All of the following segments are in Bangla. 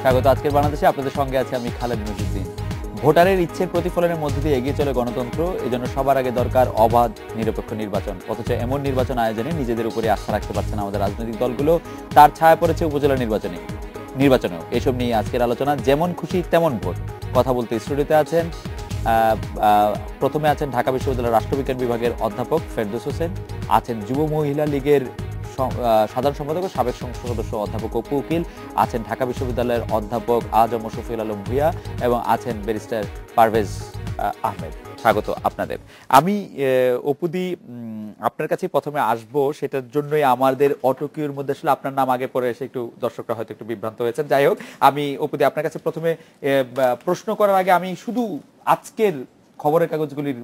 স্বাগত আজকের বাংলাদেশে। আপনাদের সঙ্গে আছে আমি খালেদ মজিউদ্দিন। ভোটারের ইচ্ছের প্রতিফলনের মধ্য দিয়ে এগিয়ে চলে গণতন্ত্র। এজন্য সবার আগে দরকার অবাধ নিরপেক্ষ নির্বাচন। অথচ এমন নির্বাচন আয়োজনে নিজেদের উপরে আস্থা রাখতে পারছে না আমাদের রাজনৈতিক দলগুলো। তার ছায়া পড়েছে উপজেলা নির্বাচনেও। এসব নিয়ে আজকের আলোচনা। যেমন খুশি তেমন ভোট। কথা বলতে স্টুডিওতে আছেন, প্রথমে আছেন ঢাকা বিশ্ববিদ্যালয়ের রাষ্ট্রবিজ্ঞান বিভাগের অধ্যাপক ফেরদৌস হোসেন, আছেন যুব মহিলা লীগের সাধারণ সম্পাদক ও সাবেক সংসদ সদস্য অধ্যাপক অপু উকিল, আছেন ঢাকা বিশ্ববিদ্যালয়ের অধ্যাপক আজম শফিউল আলম ভূঁইয়া এবং আছেন ব্যারিস্টার পারভেজ আহমেদ। স্বাগত আপনাদের। আমি অপুদি আপনার কাছে প্রথমে আসবো, সেটার জন্যই আমাদের অটোকিউর মধ্যে আসলে আপনার নাম আগে পরে এসে একটু দর্শকরা হয়তো একটু বিভ্রান্ত হয়েছেন। যাই হোক, আমি অপুদি আপনার কাছে প্রথমে প্রশ্ন করার আগে আমি শুধু আজকের খবরের কাগজগুলির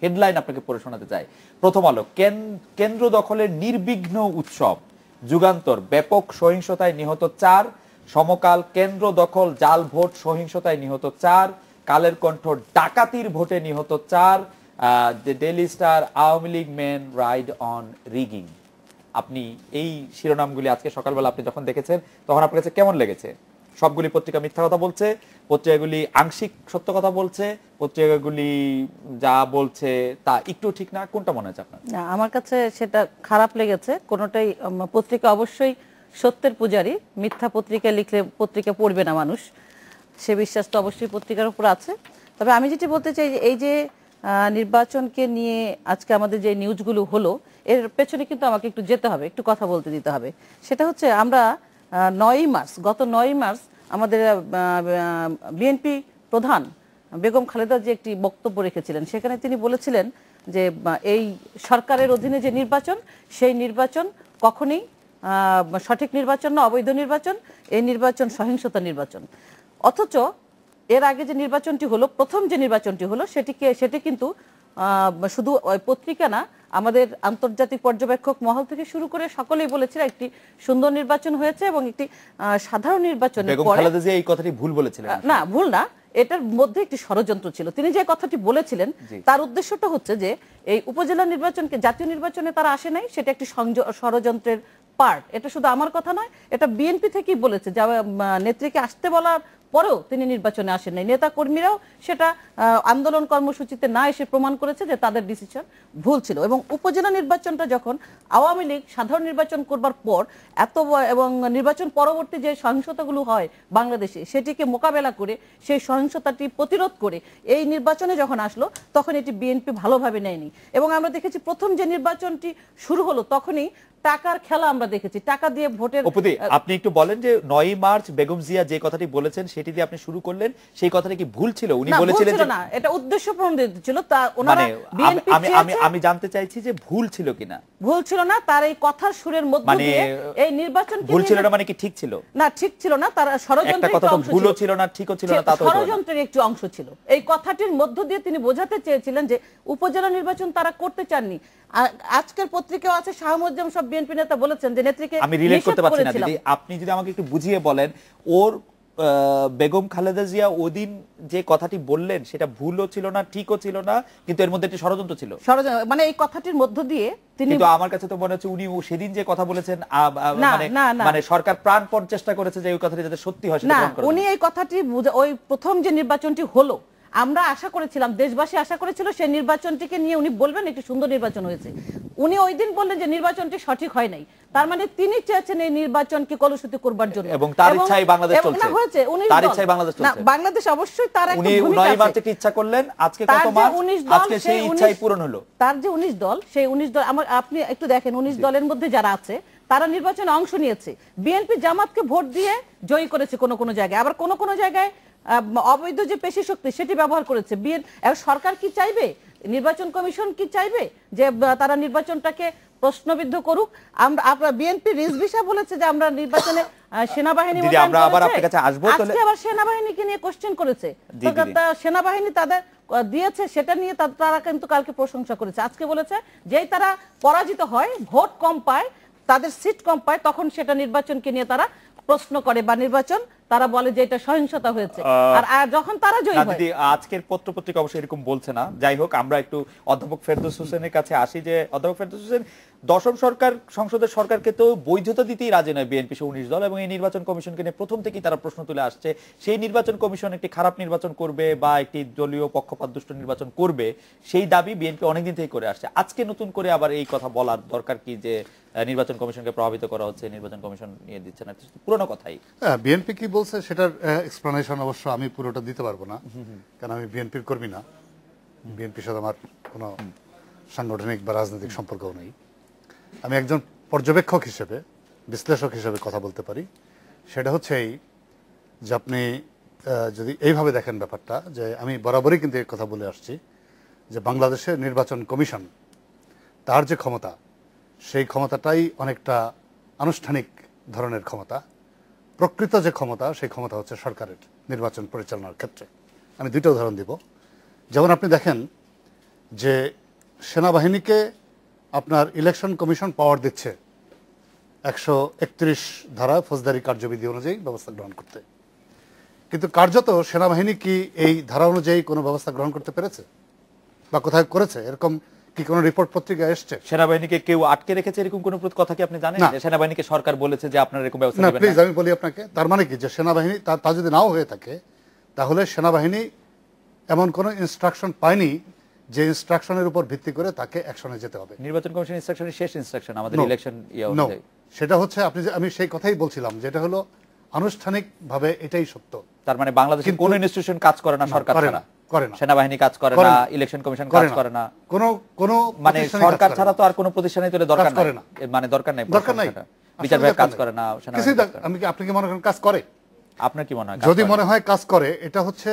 হেডলাইন আপনাকে পড়ে শোনাতে চাই। প্রথম আলো, কেন্দ্র দখলের নির্বিঘ্ন উৎসব, যুগান্তর, ব্যাপক সহিংসতায় নিহত 4, সমকাল, কেন্দ্র দখল, জাল ভোট, সহিংসতায় নিহত 4, কালের কণ্ঠ, ডাকাতির ভোটে নিহত 4, Daily Star, Awami League men ride on rigging. আপনি এই শিরোনামগুলি আজকে সকালবেলা আপনি যখন দেখেছেন তখন আপনার কাছে কেমন লেগেছে? সবগুলি পত্রিকা মিথ্যা কথা বলছে, পত্রিকাগুলি আংশিক সত্য কথা বলছে, পত্রিকাগুলি যা বলছে তা একটু ঠিক না, কোনটা মনে হচ্ছে আপনার? না, আমার কাছে সেটা খারাপ লেগেছে। কোনোটাই পত্রিকা অবশ্যই সত্যের পূজারী, মিথ্যা পত্রিকা লিখলে পত্রিকা পড়বে না মানুষ, সে বিশ্বাস তো অবশ্যই পত্রিকার উপর আছে। তবে আমি যেটি বলতে চাই যে এই যে নির্বাচনকে নিয়ে আজকে আমাদের যে নিউজগুলো হলো, এর পেছনে কিন্তু আমাকে একটু যেতে হবে, একটু কথা বলতে দিতে হবে। সেটা হচ্ছে আমরা 9ই মার্চ, গত 9ই মার্চ আমাদের বিএনপি প্রধান বেগম খালেদা যে একটি বক্তব্য রেখেছিলেন, সেখানে তিনি বলেছিলেন যে এই সরকারের অধীনে যে নির্বাচন, সেই নির্বাচন কখনোই সঠিক নির্বাচন না, অবৈধ নির্বাচন, এই নির্বাচন সহিংসতা নির্বাচন। অথচ এর আগে যে নির্বাচনটি হলো, প্রথম যে নির্বাচনটি হলো, সেটি কিন্তু শুধু ওই পত্রিকা না, আমাদের আন্তর্জাতিক পর্যবেক্ষক মহল থেকে শুরু করে সকলেই বলেছিল একটি সুন্দর নির্বাচন হয়েছে এবং একটি সাধারণ নির্বাচনের বেগম খালেদা জিয়া এই কথাটি ভুল বলেছিলেন। না, ভুল না, এটার মধ্যে একটি ষড়যন্ত্র ছিল। তিনি যে কথাটি বলেছিলেন তার উদ্দেশ্যটা হচ্ছে যে এই উপজেলা নির্বাচনকে জাতীয় নির্বাচনে তারা আসে নাই, সেটা একটি ষড়যন্ত্রের পার্ট। এটা শুধু আমার কথা নয়, এটা বিএনপি থেকেই বলেছে। যা নেত্রীকে আসতে বলার পরেও তিনি নির্বাচনে আসেন নাই। নেতা কর্মীরাও সেটা আন্দোলন কর্মসূচিতে না এসে প্রমাণ করেছে যে তাদের ডিসিশন ভুল ছিল। এবং উপজেলা নির্বাচনটা যখন আওয়ামী লীগ সাধারণ নির্বাচন করবার পর এবং নির্বাচন পরবর্তী যে সহিংসতাগুলো হয় বাংলাদেশে, সেটিকে মোকাবেলা করে, সেই সহিংসতাটি প্রতিরোধ করে এই নির্বাচনে যখন আসলো, তখন এটি বিএনপি ভালোভাবে নেয়নি। এবং আমরা দেখেছি প্রথম যে নির্বাচনটি শুরু হলো তখনই টাকার খেলা আমরা দেখেছি, টাকা দিয়ে ভোটের। আপনি একটু বলেন যে 9ই মার্চ বেগম জিয়া যে কথাটি বলেছেন সেটি দিয়ে আপনি শুরু করলেন, সেই কথাটা কি ভুল ছিল? উনি বলেছিলেন যে না, এটা উদ্দেশ্যপ্রণোদিত ছিল। তা ওনারা বিএনপি আমি জানতে চাইছি যে ভুল ছিল কিনা। ভুল ছিল না, তার এই কথার সুরের মধ্যে দিয়ে এই নির্বাচন ভুল ছিল না মানে কি ঠিক ছিল? না, ঠিক ছিল না, তার ষড়যন্ত্রের একটি অংশ ছিল। ভুলও ছিল না, ঠিকও ছিল না, তা তো ষড়যন্ত্রের একটি অংশ ছিল। এই কথাটির মধ্য দিয়ে তিনি বোঝাতে চেয়েছিলেন যে উপজেলা নির্বাচন তারা করতে চাননি। আজকের পত্রিকাও আছে, শাহমুজ্জাম সব বিএনপি নেতা বলেছেন যে নেত্রীকে আমি রিলেট করতে পারছি না। দিদি, আপনি যদি আমাকে একটু বুঝিয়ে বলেন, ওর বেগম খালেদা জিয়া ওদিন যে কথাটি বললেন সেটা ভুলও ছিল না, ঠিকও ছিল না, কিন্তু এর মধ্যে একটি ষড়যন্ত্র ছিল। মানে এই কথাটির মধ্য দিয়ে তিনি, কিন্তু আমার কাছে তো মনে হচ্ছে উনি সেদিন যে কথা বলেছেন মানে সরকার প্রাণপণ চেষ্টা করেছে যে ওই কথাটি যাতে সত্যি হয় সেটা প্রমাণ করা। উনি এই কথাটি ওই প্রথম যে নির্বাচনটি হলো, আমরা আশা করেছিলাম, দেশবাসী আশা করেছিল সেই নির্বাচনটিকে নিয়ে উনি বলবেন একটি সুন্দর নির্বাচন হয়েছে। উনি ওই দিন বললেন যে নির্বাচনটি সঠিক হয় নাই, তার মানে তিনি চেয়েছেন এই নির্বাচনকে কলুষিত করবার জন্য, এবং তার ইচ্ছাই বাংলাদেশ চলছে। না, হয়েছে তার ইচ্ছাই বাংলাদেশ চলছে। বাংলাদেশ অবশ্যই তার একটা ভূমিকা আছে। উনি 9 মার্চে ইচ্ছা করলেন, আজকে কত মাস, আজকে সেই ইচ্ছাই পূরণ হলো। তার যে 19 দল, সেই 19 দল, আপনি একটু দেখেন 19 দলের মধ্যে যারা আছে তারা নির্বাচনে অংশ নিয়েছে। বিএনপি জামাতকে ভোট দিয়ে জয়ী করেছে কোন কোন জায়গায়, আবার কোন কোন জায়গায় অবৈধ যে পেশি শক্তি সেটি ব্যবহার করেছে। সরকার কি চাইবে, নির্বাচন কমিশন কি চাইবে যে তারা নির্বাচনটাকে প্রশ্নবিদ্ধ করুক? আমরা বিএনপি রিজভিসা বলেছে যে আমরা নির্বাচনে সেনাবাহিনী আজকে আবার সেনাবাহিনীকে নিয়ে কোশ্চেন করেছে। সেনাবাহিনী তাদের দিয়েছে, সেটা নিয়ে তারা কিন্তু কালকে প্রশংসা করেছে। আজকে বলেছে যেই তারা পরাজিত হয়, ভোট কম পায়, তাদের সিট কম পায়, তখন সেটা নির্বাচনকে নিয়ে তারা প্রশ্ন করে বা নির্বাচন, তারা বলে যে এটা সহিংসতা হয়েছে। আর যখন তারা জয়ী হয়, দিদি আজকের পত্র পত্রিকা অবশ্যই এরকম বলছে না। যাই হোক, আমরা একটু অধ্যাপক ফেরদৌস হোসেনের কাছে আসি। যে অধ্যাপক ফেরদৌস হোসেন, দশম সরকার, সংসদের সরকারকে তো বৈধতা দিতেই রাজি নয় বিএনপি সহ 19 দল, এবং এই নির্বাচন কমিশনকে নিয়ে প্রথম থেকেই তারা প্রশ্ন তুলে আসছে। সেই নির্বাচন কমিশন একটি খারাপ নির্বাচন করবে বা একটি দলীয় পক্ষপাতদুষ্ট নির্বাচন করবে, সেই দাবি বিএনপি অনেকদিন থেকে করে আসছে। আজকে নতুন করে আবার এই কথা বলার দরকার কি, যে নির্বাচন কমিশনকে প্রভাবিত করা হচ্ছে, নির্বাচন কমিশন নিয়ে দিচ্ছে না? পুরনো কথাই। বিএনপি কি বলছে সেটার এক্সপ্লেনেশন অবশ্য আমি পুরোটা দিতে পারবো না, কারণ আমি বিএনপির কর্মী না। বিএনপির সাথে আমার কোনো সাংগঠনিক বা রাজনৈতিক সম্পর্কও নেই। আমি একজন পর্যবেক্ষক হিসেবে, বিশ্লেষক হিসেবে কথা বলতে পারি। সেটা হচ্ছে এই যে, আপনি যদি এইভাবে দেখেন ব্যাপারটা, যে আমি বরাবরই কিন্তু এই কথা বলে আসছি যে বাংলাদেশের নির্বাচন কমিশন, তার যে ক্ষমতা, সেই ক্ষমতাটাই অনেকটা আনুষ্ঠানিক ধরনের ক্ষমতা। প্রকৃত যে ক্ষমতা, সেই ক্ষমতা হচ্ছে সরকারের নির্বাচন পরিচালনার ক্ষেত্রে। আমি দুইটা উদাহরণ দিব। যেমন আপনি দেখেন যে সেনাবাহিনীকে আপনার ইলেকশন কমিশন পাওয়ার দিচ্ছে 131 ধারা ফৌজদারি কার্যবিধি অনুযায়ী ব্যবস্থা গ্রহণ করতে, কিন্তু কার্যত সেনাবাহিনী কি এই ধারা অনুযায়ী কোনো ব্যবস্থা গ্রহণ করতে পেরেছে বা কোথায় করেছে? এরকম কি কোনো রিপোর্ট পত্রিকায় এসছে? সেনাবাহিনীকে কেউ আটকে রেখেছে এরকম কোনো কথা কি আপনি জানেন? যে সেনাবাহিনীকে সরকার বলেছে যে আপনারা এরকম ব্যবস্থা না, নেবেন না? প্লিজ আমি বলি আপনাকে, তার মানে কি যে সেনাবাহিনী তা যদি নাও হয়ে থাকে, তাহলে সেনাবাহিনী এমন কোনো ইনস্ট্রাকশন পায়নি যে ইনস্ট্রাকশনের উপর ভিত্তি করে তাকে অ্যাকশনে যেতে হবে। নির্বাচন কমিশন ইনস্ট্রাকশনের শেষ ইনস্ট্রাকশন আমাদের ইলেকশন অনুযায়ী সেটা হচ্ছে, আমি সেই কথাই বলছিলাম, যেটা হলো আনুষ্ঠানিকভাবে এটাই সত্য। তার মানে বাংলাদেশের কোন ইনস্টিটিউশন কাজ করে না সরকার ছাড়া? করে না। সেনাবাহিনী কাজ করে না, ইলেকশন কমিশন কাজ করে না, কোনো মানে সরকার ছাড়া তো আর কোনো প্রতিষ্ঠানই তো দরকার নাই, মানে দরকার নাই, বিচার বিভাগ কাজ করে না, আপনি কি মনে করেন কাজ করে? আপনার কি মনে হয়? যদি মনে হয় কাজ করে, এটা হচ্ছে,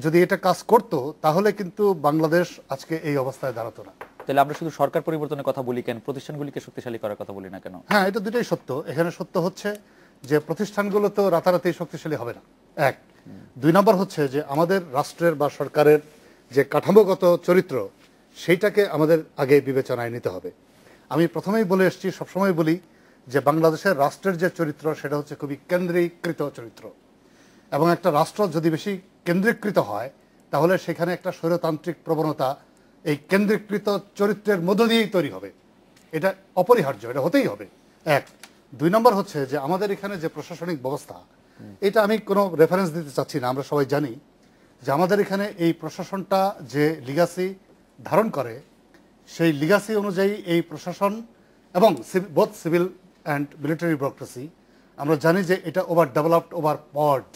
যদি এটা কাজ করতো তাহলে কিন্তু বাংলাদেশ আজকে এই অবস্থায় দাঁড়াতো না। তাহলে আমরা শুধু সরকার পরিবর্তনের কথা বলি কেন, প্রতিষ্ঠানগুলিকে শক্তিশালী করার কথা বলি না কেন? হ্যাঁ, এটা দুটোই সত্য। এখানে সত্য হচ্ছে যে প্রতিষ্ঠানগুলো তো রাতারাতি শক্তিশালী হবে না, এক। দুই নম্বর হচ্ছে যে আমাদের রাষ্ট্রের বা সরকারের যে কাঠামোগত চরিত্র, সেইটাকে আমাদের আগে বিবেচনায় নিতে হবে। আমি প্রথমেই বলে এসেছি, সবসময় বলি যে বাংলাদেশের রাষ্ট্রের যে চরিত্র, সেটা হচ্ছে খুবই কেন্দ্রীকৃত চরিত্র, এবং একটা রাষ্ট্র যদি বেশি কেন্দ্রীকৃত হয়, তাহলে সেখানে একটা স্বৈরতান্ত্রিক প্রবণতা এই কেন্দ্রীকৃত চরিত্রের মধ্য দিয়েই তৈরি হবে। এটা অপরিহার্য, এটা হতেই হবে, এক। দুই নম্বর হচ্ছে যে আমাদের এখানে যে প্রশাসনিক ব্যবস্থা, এটা আমি কোনো রেফারেন্স দিতে চাচ্ছি না, আমরা সবাই জানি যে আমাদের এখানে এই প্রশাসনটা যে লিগাসি ধারণ করে, সেই লিগাসি অনুযায়ী এই প্রশাসন এবং both civil and military bureaucracy, আমরা জানি যে এটা ওভার ডেভেলপড, ওভার পাওয়ার্ড,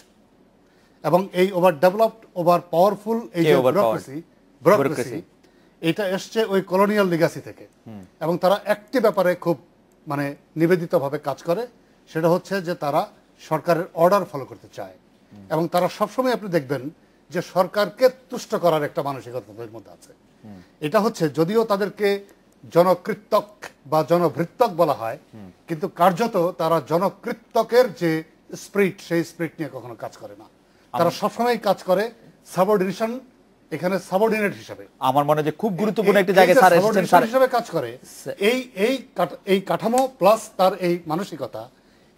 এবং এই ওভার ডেভেলপড, ওভার পাওয়ারফুল এই যে ব্যুরোক্রেসি, এটা এসছে ওই কলোনিয়াল লিগাসি থেকে, এবং তারা একটি ব্যাপারে খুব মানে নিবেদিতভাবে কাজ করে, সেটা হচ্ছে যে তারা সরকারের অর্ডার ফলো করতে চায়, এবং তারা সবসময় আপনি দেখবেন যে সরকারকে তুষ্ট করার একটা মানসিকতা তাদের মধ্যে আছে। এটা হচ্ছে, যদিও তাদেরকে জনকৃত্যক বা জনভৃত্যক বলা হয়, কিন্তু কার্যত তারা জনকৃত্যকের যে স্পিরিট, সেই স্পিরিট নিয়ে কখনো কাজ করে না। তারা সবসময় কাজ করে সাবঅর্ডিনেশন, এখানে সাবঅর্ডিনেট হিসেবে। আমার মনে হয় যে খুব গুরুত্বপূর্ণ একটা জায়গায় স্যার এসেছেন, স্যার হিসেবে কাজ করে। এই কাঠামো প্লাস তার এই মানসিকতা,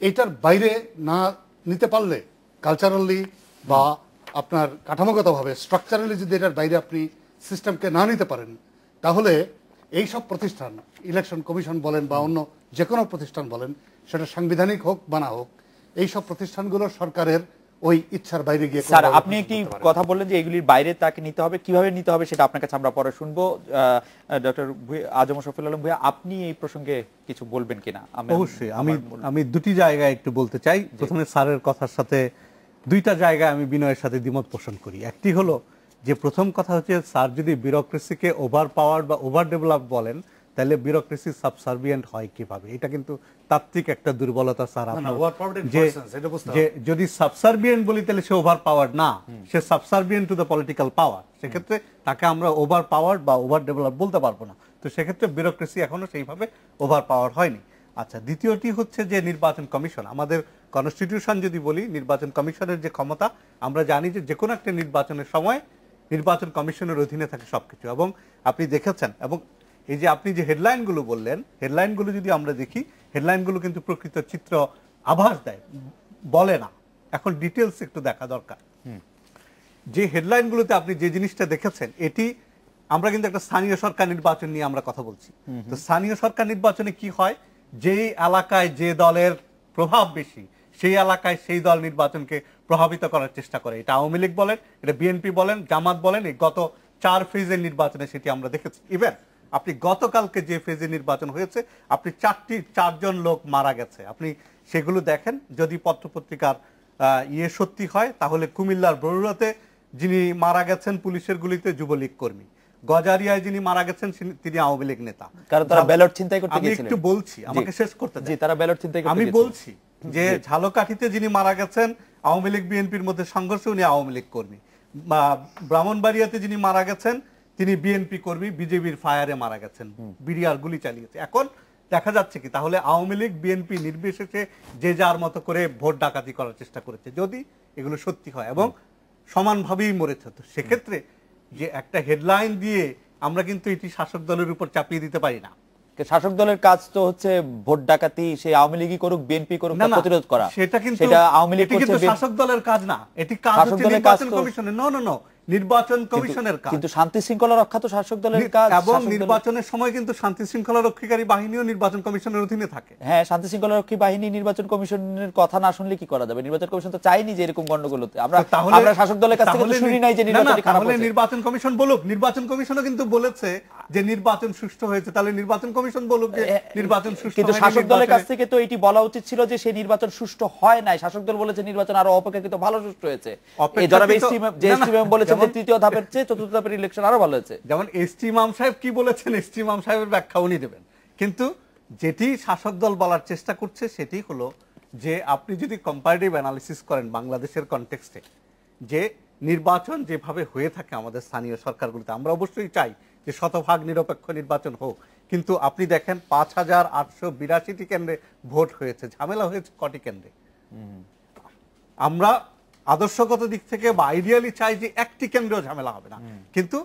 এইটার বাইরে না নিতে পারলে, কালচারালি বা আপনার কাঠামোগতভাবে স্ট্রাকচারালি যদি এটার বাইরে আপনি সিস্টেমকে না নিতে পারেন, তাহলে এই সব প্রতিষ্ঠান, ইলেকশন কমিশন বলেন বা অন্য যে কোনো প্রতিষ্ঠান বলেন, সেটা সাংবিধানিক হোক বা না হোক, এই সব প্রতিষ্ঠানগুলো সরকারের ওই ইচ্ছার বাইরে গিয়ে। স্যার, আপনি একটি কথা বললেন যে এগুলির বাইরে তাকে নিতে হবে, কিভাবে নিতে হবে সেটা আপনার কাছে আমরা পরে শুনবো। ডক্টর আজম শফিউল আলম ভূঁইয়া, আপনি এই প্রসঙ্গে কিছু বলবেন কিনা? অবশ্যই আমি দুটি জায়গায় একটু বলতে চাই। প্রথমে স্যারের কথার সাথে দুইটা জায়গায় আমি বিনয়ের সাথে দ্বিমত পোষণ করি। একটি হলো যে প্রথম কথা হচ্ছে, স্যার যদি ব্যুরোক্রেসিকে ওভার পাওয়ার বা ওভার ডেভেলপ বলেন, তাহলে ব্যুরোক্রেসি সাবসার্ভিয়েন্ট হয় কিভাবে? এটা কিন্তু তাত্ত্বিক একটা দুর্বলতা স্যার। যে যদি সাবসার্ভিয়েন্ট বলি, তাহলে সে ওভার পাওয়ার না, সে subservient to the political power. সেক্ষেত্রে তাকে আমরা ওভার পাওয়ার বা ওভার ডেভেলপ বলতে পারবো না। তো সেক্ষেত্রে ব্যুরোক্রেসি এখনো সেইভাবে ওভার পাওয়ার হয়নি। আচ্ছা, দ্বিতীয়টি হচ্ছে যে নির্বাচন কমিশন, আমাদের কনস্টিটিউশন যদি বলি, নির্বাচন কমিশনের যে ক্ষমতা, আমরা জানি যে কোনো একটা নির্বাচনের সময় নির্বাচন কমিশনের অধীনে থাকে সবকিছু। এবং আপনি দেখেছেন, এবং এই যে আপনি যে হেডলাইনগুলো বললেন, হেডলাইনগুলো যদি আমরা দেখি, হেডলাইনগুলো কিন্তু প্রকৃত চিত্র আভাস দেয়, বলে না। এখন ডিটেলস একটু দেখা দরকার। যে হেডলাইনগুলোতে আপনি যে জিনিসটা দেখেছেন, এটি আমরা কিন্তু একটা স্থানীয় সরকার নির্বাচন নিয়ে আমরা কথা বলছি। তো স্থানীয় সরকার নির্বাচনে কি হয়, যেই এলাকায় যে দলের প্রভাব বেশি সেই এলাকায় সেই দল নির্বাচনকে প্রভাবিত করার চেষ্টা করে। এটা আওয়ামী লীগ বলেন, এটা বিএনপি বলেন, জামাত বলেন, এই গত 4 ফেজের নির্বাচনে সেটি আমরা দেখেছি। ইভেন আপনি গতকালকে যে ফেজে নির্বাচন হয়েছে, আপনি 4জন লোক মারা গেছে, আপনি সেগুলো দেখেন। যদি পত্রপত্রিকার সত্যি হয়, তাহলে কুমিল্লার বরুড়াতে যিনি মারা গেছেন পুলিশের গুলিতে যুবলীগ কর্মী, গজারিয়ায় যিনি মারা গেছেন তিনি আওয়ামী লীগ নেতা। কারণ তারা ব্যালট ছিনতাই করতে আমি গিয়েছিলেন। একটু বলছি, আমাকে শেষ করতে জি, তারা ব্যালট ছিনতাই করতে আমি গিয়েছিলেন। বলছি যে ঝালকাঠিতে যিনি মারা গেছেন আওয়ামী লীগ বিএনপির মধ্যে সংঘর্ষে উনি আওয়ামী লীগ কর্মী। ব্রাহ্মণবাড়িয়াতে যিনি মারা গেছেন তিনি বিএনপি কর্মী, বিজেপির ফায়ারে মারা গেছেন, বিডিআর গুলি চালিয়েছে। এখন দেখা যাচ্ছে কি, তাহলে আওয়ামী লীগ বিএনপি নির্বিশেষে যে যার মতো করে ভোট ডাকাতি করার চেষ্টা করেছে, যদি এগুলো সত্যি হয় এবং সমানভাবেই মরেছে। তো সেক্ষেত্রে যে একটা হেডলাইন দিয়ে আমরা কিন্তু এটি শাসক দলের উপর চাপিয়ে দিতে পারি না। শাসক দলের কাজ তো হচ্ছে ভোট ডাকাতি, সে আওয়ামী লীগই করুক বিএনপি করুক, না, না, প্রতিরোধ করা। সেটা কিন্তু আওয়ামী লীগ এটি কিন্তু করছে, শাসক দলের কাজ না, এটি কাজ শাসক হচ্ছে দলের কাজ নির্বাচন তো- কমিশনের। নো নো নো, নির্বাচন কমিশনের কাজ। কিন্তু শান্তি শৃঙ্খলা রক্ষা তো শাসক দলের কাজ। এবং শাসক দলের- নির্বাচনের সময় কিন্তু শান্তি শৃঙ্খলা রক্ষাকারী বাহিনীও নির্বাচন কমিশনের অধীনে থাকে। হ্যাঁ, শান্তি শৃঙ্খলা রক্ষী বাহিনী নির্বাচন কমিশনের কথা না শুনলে কি করা যাবে? নির্বাচন কমিশন তো চাইনি যে এরকম গন্ডগোল হতে। আমরা শাসক দলের কাছ থেকে তো শুনি নাই যে নির্বাচন খারাপ হয়েছে। নির্বাচন কমিশন বলুক, নির্বাচন কমিশনও কিন্তু বলেছে যে নির্বাচন সুষ্ঠু হয়েছে, তাহলে নির্বাচন কমিশন বলুক যে নির্বাচন সুষ্ঠু কিন্তু হয়নি, শাসক দলের কাছ নির্বাচনে- থেকে তো এটি বলা উচিত ছিল যে সেই নির্বাচন সুষ্ঠু হয় নাই। শাসক দল বলেছে নির্বাচন আরো অপেক্ষাকৃত ভালো সুষ্ঠু হয়েছে। এই জনাব এসটিএম বলেছেন যে তৃতীয় ধাপের চেয়ে চতুর্থ ধাপের ইলেকশন আরো ভালো হয়েছে। যেমন এসটি ইমাম সাহেব কি বলেছেন, এসটি ইমাম সাহেবের ব্যাখ্যা উনি দেবেন। কিন্তু যেটি শাসক দল বলার চেষ্টা করছে সেটি হলো যে আপনি যদি কম্পারেটিভ অ্যানালিসিস করেন বাংলাদেশের কনটেক্সটে, যে নির্বাচন যেভাবে হয়ে থাকে আমাদের স্থানীয় সরকারগুলোতে, আমরা অবশ্যই চাই যে শতভাগ নিরপেক্ষ নির্বাচন হোক, কিন্তু আপনি দেখেন 5882টি কেন্দ্রে ভোট হয়েছে, ঝামেলা হয়েছে কটি কেন্দ্রে? আমরা আদর্শগত দিক থেকে বা আইডিয়ালি চাই যে একটি কেন্দ্রেও ঝামেলা হবে না, কিন্তু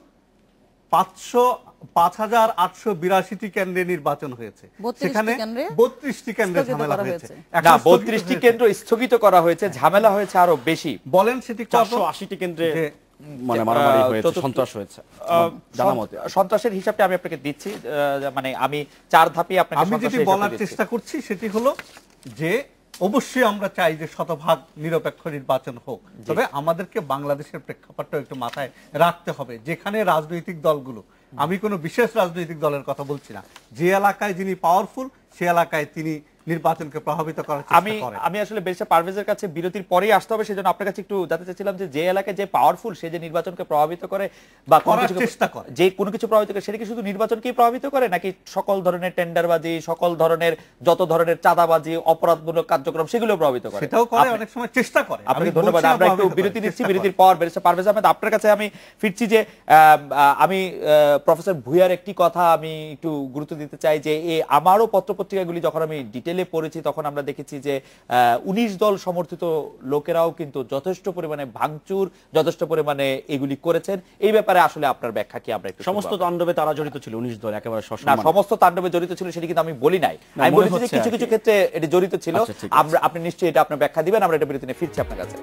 5882টি কেন্দ্রে নির্বাচন হয়েছে, 32টি সেখানে কেন্দ্রে 32টি কেন্দ্রে স্থগিত ঝামেলা করা হয়েছে। হয়েছে। না, এখন স্থগিত 32টি হয়েছে। কেন্দ্র স্থগিত করা হয়েছে, ঝামেলা হয়েছে আরো বেশি। বলেন সেটি কত? 480টি কেন্দ্রে যে- মানে মারামারি হয়েছে, চতুর্থ- সন্ত্রাস হয়েছে জানা মতে। সন্ত্রাসের হিসাবটা আমি আপনাকে দিচ্ছি। মানে আমি 4 ধাপে আপনাকে আমি যেটি সন্ত্রাসের হিসাবটা বলার দিচ্ছি। চেষ্টা করছি সেটি হলো যে অবশ্যই আমরা চাই যে শতভাগ নিরপেক্ষ নির্বাচন হোক, তবে আমাদেরকে বাংলাদেশের প্রেক্ষাপটটা একটু মাথায় রাখতে হবে। যেখানে রাজনৈতিক দলগুলো, আমি কোনো বিশেষ রাজনৈতিক দলের কথা বলছি না, যে এলাকায় যিনি পাওয়ারফুল সে এলাকায় তিনি নির্বাচনকে প্রভাবিত করার চেষ্টা করেন। আমি আসলে বেশি পারভেজের কাছে বিরতির পরেই আসতে হবে, সেজন্য আপনার কাছে একটু জানতে চাইছিলাম যে এলাকায় যে পাওয়ারফুল সে যে নির্বাচনকে প্রভাবিত করে বা কোনো করার কিছুকে- চেষ্টা করে। যে কোনো কিছু প্রভাবিত করে, সেটা কি শুধু নির্বাচনকেই প্রভাবিত করে নাকি সকল ধরনের টেন্ডারবাজি, সকল ধরনের যত ধরনের চাঁদাবাজি, অপরাধমূলক কার্যক্রম সেগুলো প্রভাবিত করে? সেটাও করে, অনেক সময় চেষ্টা করে। আপনাকে আমি ধন্যবাদ। বলছি না আমরা একটু প্রভাবিত করে, বিরতি নিচ্ছি, চেষ্টা বিরতির করে। পর ব্যারিস্টার পারভেজ আহমেদ আপনার কাছে আমি ফিরছি যে আমি প্রফেসর ভুইয়ার একটি কথা আমি একটু গুরুত্ব দিতে চাই যে আমারও পত্রপত্রিকাগুলি যখন আমি ডিটেলে পড়েছি তখন আমরা দেখেছি যে 19 দল সমর্থিত লোকেরাও কিন্তু যথেষ্ট পরিমাণে ভাঙচুর, যথেষ্ট পরিমাণে এগুলি করেছেন। এই ব্যাপারে আসলে আপনার ব্যাখ্যা কি? আমরা একটু সমস্ত শুনবো। তাণ্ডবে তারা জড়িত ছিল, 19 দল একেবারে না, সসম্মানে। সমস্ত তাণ্ডবে জড়িত ছিল সেটি কিন্তু আমি বলি নাই। না, আমি মনে বলেছি যে হচ্ছে কিছু আর কিছু কি। ক্ষেত্রে এটি জড়িত ছিল। আচ্ছা, ঠিক আছে। আপনি নিশ্চয়ই এটা আপনার ব্যাখ্যা দিবেন। আমরা এটা বিরতি নিয়ে ফিরছি আপনার কাছে।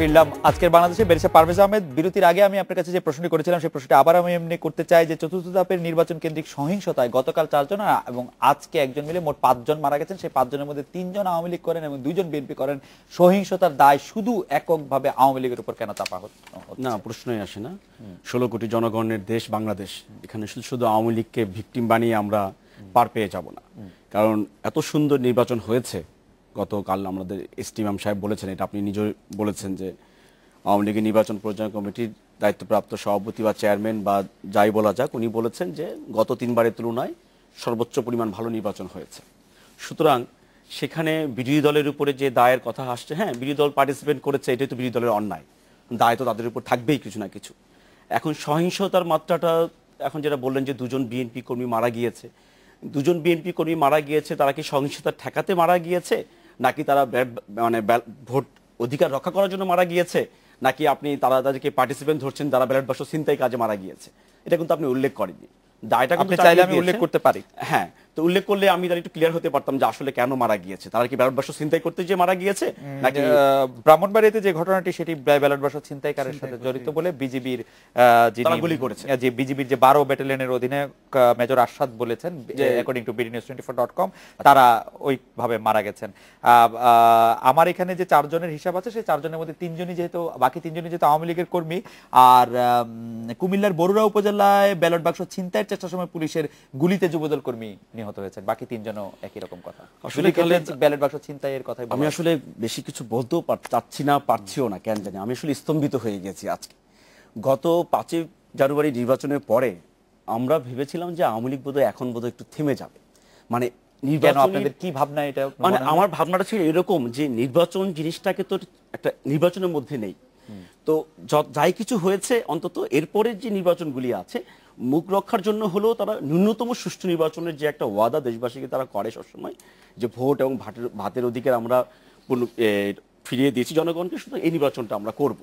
ফিরলাম আজকের বাংলাদেশে ব্যারিস্টার পারভেজ আহমেদ। বিরতির আগে আমি আপনার কাছে যে প্রশ্নটি করেছিলাম সেই প্রশ্নটি আবার আমি এমনি করতে চাই যে চতুর্থ ধাপের নির্বাচন কেন্দ্রিক সহিংসতায় গতকাল 4 জন এবং আজকে একজন মিলে মোট 5 জন মারা গেছেন। সেই 5 জনের মধ্যে 3 জন আওয়ামী লীগ করেন এবং 2 জন বিএনপি করেন। সহিংসতার দায় শুধু এককভাবে আওয়ামী লীগের উপর কেন চাপা হচ্ছে? না, প্রশ্নই আসে না। 16 কোটি জনগণের দেশ বাংলাদেশ, এখানে শুধু শুধু আওয়ামী লীগকে ভিকটিম বানিয়ে আমরা পার পেয়ে যাব না। কারণ এত সুন্দর নির্বাচন হয়েছে। গতকাল আমাদের এসটি ইমাম সাহেব বলেছেন, এটা আপনি নিজে বলেছেন যে আওয়ামী লীগের নির্বাচন পরিচালনা কমিটির দায়িত্বপ্রাপ্ত সভাপতি বা চেয়ারম্যান বা যাই বলা যাক, উনি বলেছেন যে গত 3 বারের তুলনায় সর্বোচ্চ পরিমাণ ভালো নির্বাচন হয়েছে। সুতরাং সেখানে বিরোধী দলের উপরে যে দায়ের কথা আসছে, হ্যাঁ বিরোধী দল পার্টিসিপেট করেছে, এটাই তো বিরোধী দলের অন্যায়, দায় তো তাদের উপর থাকবেই কিছু না কিছু। এখন সহিংসতার মাত্রাটা, এখন যেটা বললেন যে 2 জন বিএনপি কর্মী মারা গিয়েছে, 2 জন বিএনপি কর্মী মারা গিয়েছে, তারা কি সহিংসতা ঠেকাতে মারা গিয়েছে নাকি তারা মানে ভোট অধিকার রক্ষা করার জন্য মারা গিয়েছে নাকি আপনি তাদেরকে পার্টিসিপেন্ট ধরছেন যারা ব্যালট বাক্স ছিনতাই কাজে মারা গিয়েছে, এটা কিন্তু আপনি উল্লেখ করেননি। দায়টা কিন্তু আপনি চাইলে আমি চাপিয়ে উল্লেখ দিয়েছেন। করতে পারি। হ্যাঁ, তো উল্লেখ করলে আমি তার একটু ক্লিয়ার হতে পারতাম যে আসলে কেন মারা গিয়েছে, তারা কি ব্যালট বাক্স ছিনতাই করতে যে মারা গিয়েছে নাকি ব্রাহ্মণবাড়িয়াতে যে ঘটনাটি সেটি ব্যালট বাক্স ছিনতাইকারের সাথে জড়িত বলে বিজিবির তারা গুলি করেছে। যে বিজিবির যে 12 ব্যাটালিয়নের অধীনে মেজর আশাদ বলেছেন অ্যাকর্ডিং টু bdnews24.com তারা ওইভাবে মারা গেছেন। আমার এখানে যে 4 জনের হিসাব আছে সেই 4 জনের মধ্যে 3 জনই যেহেতু বাকি 3 জনই যেহেতু আওয়ামী লীগের কর্মী, আর কুমিল্লার বরুড়া উপজেলায় ব্যালট বাক্স ছিনতাইয়ের চেষ্টার সময় পুলিশের গুলিতে যুবদল কর্মী নিহত হয়েছেন, বাকি 3 জনও একই রকম কথা। আসলে ব্যালট বাক্স ছিনতাইয়ের কথাই আমি আসলে বেশি কিছু বলতেও চাচ্ছি না, পারছিও না, কেন জানি আমি আসলে স্তম্ভিত হয়ে গেছি আজকে। গত 5 জানুয়ারি নির্বাচনের পরে আমরা ভেবেছিলাম যে আওয়ামী লীগ বোধহয় এখন বোধহয় একটু থেমে যাবে, মানে কেন আপনাদের কি ভাবনা এটা? মানে আমার ভাবনাটা ছিল এরকম যে নির্বাচন জিনিসটাকে তো একটা নির্বাচনের মধ্যে নেই, তো যাই কিছু হয়েছে অন্তত এরপরে যে নির্বাচনগুলি আছে মুখ রক্ষার জন্য হলেও তারা ন্যূনতম সুষ্ঠু নির্বাচনের যে একটা ওয়াদা দেশবাসীকে তারা করে সবসময়, যে ভোট এবং ভাতের অধিকার আমরা ফিরিয়ে দিয়েছি জনগণকে, শুধু এই নির্বাচনটা আমরা করব।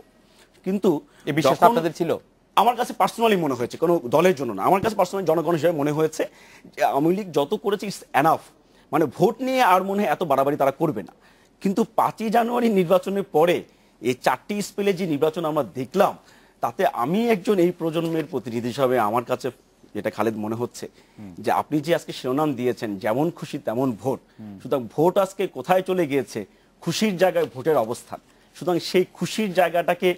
কিন্তু এই বিশ্বাস আপনাদের ছিল? আমার কাছে পার্সোনালি মনে হয়েছে, কোনো দলের জন্য না, আমার কাছে পার্সোনালি জনগণ হিসেবে মনে হয়েছে যে আওয়ামী লীগ যত করেছে ইটস এনাফ, মানে ভোট নিয়ে আর মনে হয় এত বাড়াবাড়ি তারা করবে না। কিন্তু 5 জানুয়ারি নির্বাচনের পরে এই 4টি স্পেলে যে নির্বাচন আমরা দেখলাম, তাতে আমি একজন এই প্রজন্মের প্রতিনিধি হিসাবে আমার কাছে যেটা খালেদ মনে হচ্ছে যে আপনি যে আজকে শিরোনাম দিয়েছেন যেমন খুশি তেমন ভোট, সুতরাং ভোট আজকে কোথায় চলে গিয়েছে? খুশির জায়গায় ভোটের অবস্থান। সুতরাং সেই খুশির জায়গাটাকে,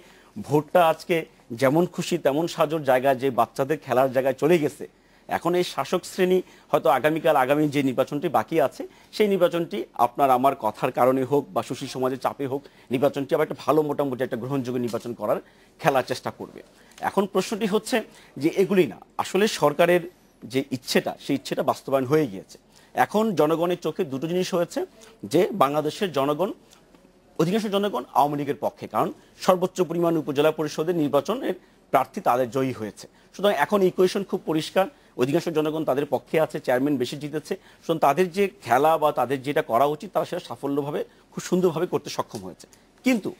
ভোটটা আজকে যেমন খুশি তেমন সাজোর জায়গায়, যে বাচ্চাদের খেলার জায়গায় চলে গেছে, এখন এই শাসক শ্রেণী হয়তো আগামী যে নির্বাচনটি বাকি আছে সেই নির্বাচনটি আপনার আমার কথার কারণে হোক বা সুশীল সমাজের চাপে হোক, নির্বাচনটি আবার একটা ভালো মোটামুটি একটা গ্রহণযোগ্য নির্বাচন করার খেলার চেষ্টা করবে। এখন প্রশ্নটি হচ্ছে যে এগুলি না, আসলে সরকারের যে ইচ্ছেটা সেই ইচ্ছেটা বাস্তবায়ন হয়ে গিয়েছে। এখন জনগণের চোখে দুটো জিনিস হয়েছে, যে বাংলাদেশের জনগণ, অধিকাংশ জনগণ আওয়ামী লীগের পক্ষে, কারণ সর্বোচ্চ পরিমাণ উপজেলা পরিষদের নির্বাচনের প্রার্থী তাদের জয়ী হয়েছে। সুতরাং এখন ইকুয়েশন খুব পরিষ্কার, অধিকাংশ জনগণ তাদের পক্ষে আছে, চেয়ারম্যান বেশি জিতেছে, সুতরাং তাদের যে খেলা বা তাদের যেটা করা উচিত তারা সেটা সাফল্যভাবে খুব সুন্দরভাবে করতে সক্ষম হয়েছে। কিন্তু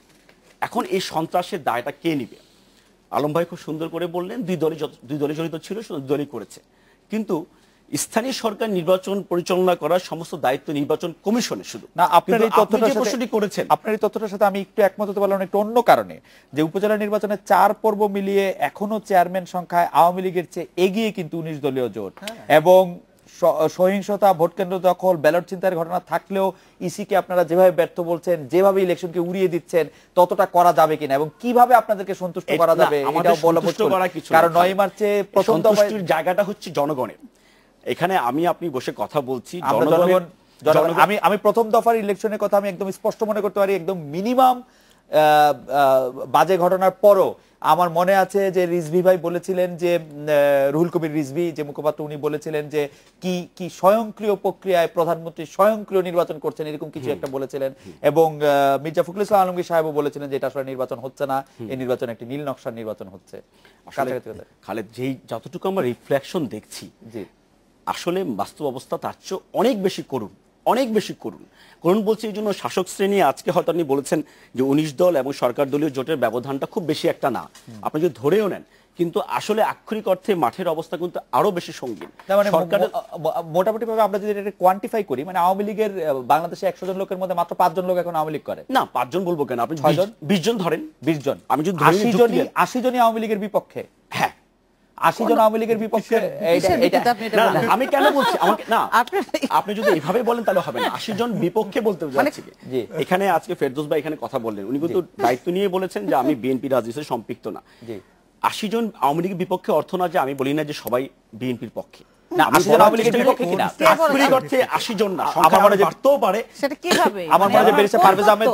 এখন এই সন্ত্রাসের দায়টা কে নিবে? আলম ভাই খুব সুন্দর করে বললেন, দুই দলই জড়িত ছিল, দুই দলই করেছে। কিন্তু স্থানীয় সরকার নির্বাচন পরিচালনা করার সমস্ত দায়িত্ব নির্বাচন কমিশনের শুধু না। আপনার এই প্রশ্নটি করেছেন, আপনার এই তথ্যটার সাথে আমি একটু একমত হতে পারলাম একটা অন্য কারণে, যে উপজেলা নির্বাচনের 4 পর্ব মিলিয়ে এখনো চেয়ারম্যান সংখ্যায় আওয়ামী লীগের চেয়ে এগিয়ে কিন্তু 19 দলীয় জোট, এবং সহিংসতা, ভোট কেন্দ্র দখল, ব্যালট ছিনতাইয়ের ঘটনা থাকলেও ইসিকে আপনারা যেভাবে ব্যর্থ বলছেন, যেভাবে ইলেকশনকে উড়িয়ে দিচ্ছেন, ততটা করা যাবে কিনা এবং কিভাবে আপনাদেরকে সন্তুষ্ট করা যাবে এটাও বলা মুশকিল। কারণ 9 মার্চে প্রথম সন্তুষ্টির জায়গাটা হচ্ছে জনগণের। এখানে আপনি বসে কথা বলছি, আমি প্রথম দফার ইলেকশনের কথা আমি একদম স্পষ্ট মনে করতে পারি, একদম মিনিমাম বাজে ঘটনার পরও আমার মনে আছে যে রিজভি ভাই বলেছিলেন, যে রুহুল কবির রিজভি যে মুখপাত্র, উনি বলেছিলেন যে কি স্বয়ংক্রিয় প্রক্রিয়ায় প্রধানমন্ত্রী স্বয়ংক্রিয় নির্বাচন করছেন, এরকম কিছু একটা বলেছিলেন। এবং মির্জা ফখরুল ইসলাম আলমগীর সাহেবও বলেছিলেন যে এটা আসলে নির্বাচন হচ্ছে না, এই নির্বাচন একটি নীল নকশার নির্বাচন হচ্ছে। খালেদ, যেই যতটুকু আমরা রিফ্লেকশন দেখছি, আসলে বাস্তব অবস্থা তার চেয়ে অনেক বেশি করুন, অনেক বেশি করুন। বলছি এই জন্য শাসক শ্রেণী, আজকে হয়তো আপনি বলেছেন যে 19 দল এবং সরকার দলীয় জোটের ব্যবধানটা খুব বেশি একটা না, আপনি যদি ধরেও নেন, কিন্তু আসলে আক্ষরিক অর্থে মাঠের অবস্থা কিন্তু আরো বেশি সঙ্গীন। মোটামুটি ভাবে আমরা যদি এটা কোয়ান্টিফাই করি, মানে আওয়ামী লীগের বাংলাদেশে 100 জন লোকের মধ্যে মাত্র 5 জন লোক এখন আওয়ামী লীগ করে। না, 5 জন বলবো কেন, আপনি 20 জন ধরেন, 20 জন, আমি যদি 80 জনই আওয়ামী লীগের বিপক্ষে। হ্যাঁ, 80 জন আওয়ামী লীগের বিপক্ষে। আমি কেন বলছি, আমাকে না, আপনি যদি এইভাবে বলেন তাহলে হবে না। 80 জন বিপক্ষে বলতে যাচ্ছি। এখানে আজকে ফেরদৌস ভাই এখানে কথা বললেন, উনি কিন্তু দায়িত্ব নিয়ে বলেছেন যে আমি বিএনপি রাজনীতিতে সম্পৃক্ত না। 80 জন আওয়ামী লীগের বিপক্ষে অর্থ না যে আমি বলি না যে সবাই বিএনপির পক্ষে। না, 80 জন আওয়ামী লীগের বিপক্ষে কিনা, আক্ষরিক অর্থে 80 জন না, সংখ্যা বাড়তেও পারে। সেটা কিভাবে? আমার মনে হয় বেরিসা পারভেজ আহমেদ,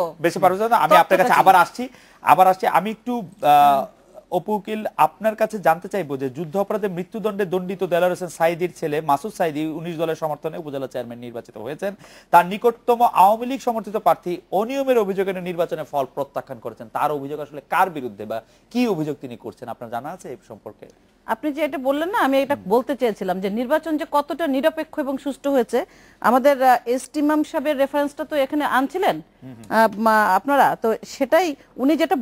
আমি আপনার কাছে আবার আসছি। আমি একটু অপুকিল আপনার কাছে জানতে চাইবো যে যুদ্ধ অপরাধে মৃত্যুদণ্ডে দণ্ডিত দেলার হোসেন সাইদির ছেলে মাসুদ সাইদি 19 দলের সমর্থনে উপজেলা চেয়ারম্যান নির্বাচিত হয়েছেন। তার নিকটতম আওয়ামী লীগ সমর্থিত প্রার্থী অনিয়মের অভিযোগে নির্বাচনের ফল প্রত্যাখ্যান করেছেন। তার অভিযোগ আসলে কার বিরুদ্ধে বা কি অভিযোগ তিনি করছেন আপনার জানা আছে এই সম্পর্কে? আপনি যে এটা বললেন না, আমি এটা বলতে চেয়েছিলাম যে নির্বাচন যে কতটা নিরপেক্ষ এবং সুষ্ঠু হয়েছে। আমাদের এসটিমাম সাহেবের রেফারেন্সটা তো এখানে আনছিলেন আপনারা, তো সেটাই উনি যেটা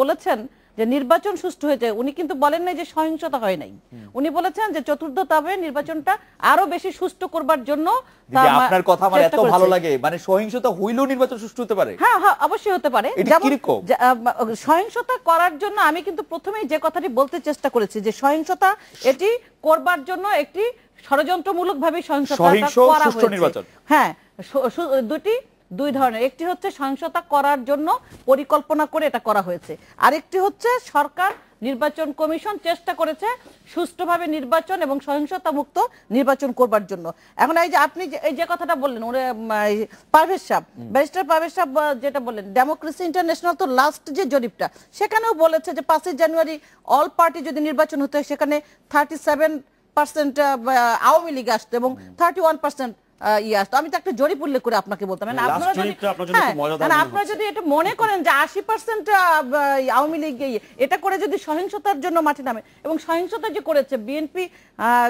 বলেছেন যে নির্বাচন সুষ্ঠু হয়েছে, উনি কিন্তু বলেন নাই যে সহিংসতা হয় নাই। উনি বলেছেন যে চতুর্থ ধাপে নির্বাচনটা আরো বেশি সুষ্ঠু করবার জন্য আপনার কথা আমার এত ভালো লাগে, মানে সহিংসতা হইলেও নির্বাচন সুষ্ঠু হতে পারে। হ্যাঁ হ্যাঁ, অবশ্যই হতে পারে। এটা কিরকম? সহিংসতা করার জন্য আমি কিন্তু প্রথমেই যে কথাটি বলতে চেষ্টা করেছি যে সহিংসতা এটি করবার জন্য একটি ষড়যন্ত্রমূলক ভাবে সহিংসতা করা হয়েছে। হ্যাঁ, দুই ধরনের, একটি হচ্ছে সহিংসতা করার জন্য পরিকল্পনা করে এটা করা হয়েছে, আরেকটি হচ্ছে সরকার নির্বাচন কমিশন চেষ্টা করেছে সুষ্ঠুভাবে নির্বাচন এবং সহিংসতা মুক্ত নির্বাচন করবার জন্য। এখন এই যে আপনি এই যে কথাটা বললেন, পারভেজ সাহেব, ব্যারিস্টার পারভেজ সাহেব যেটা বললেন, ডেমোক্রেসি ইন্টারন্যাশনাল তো লাস্ট যে জরিপটা সেখানেও বলেছে যে 5 জানুয়ারি অল পার্টি যদি নির্বাচন হতো সেখানে 37% আওয়ামী লীগ আসতো এবং 31% আমি তো একটা জরিপ উল্লেখ করে আপনাকে বলতাম, আপনারা যদি এটা মনে করেন যে 80% আওয়ামী লীগ এটা করে যদি সহিংসতার জন্য মাঠে নামে, এবং সহিংসতা যে করেছে বিএনপি,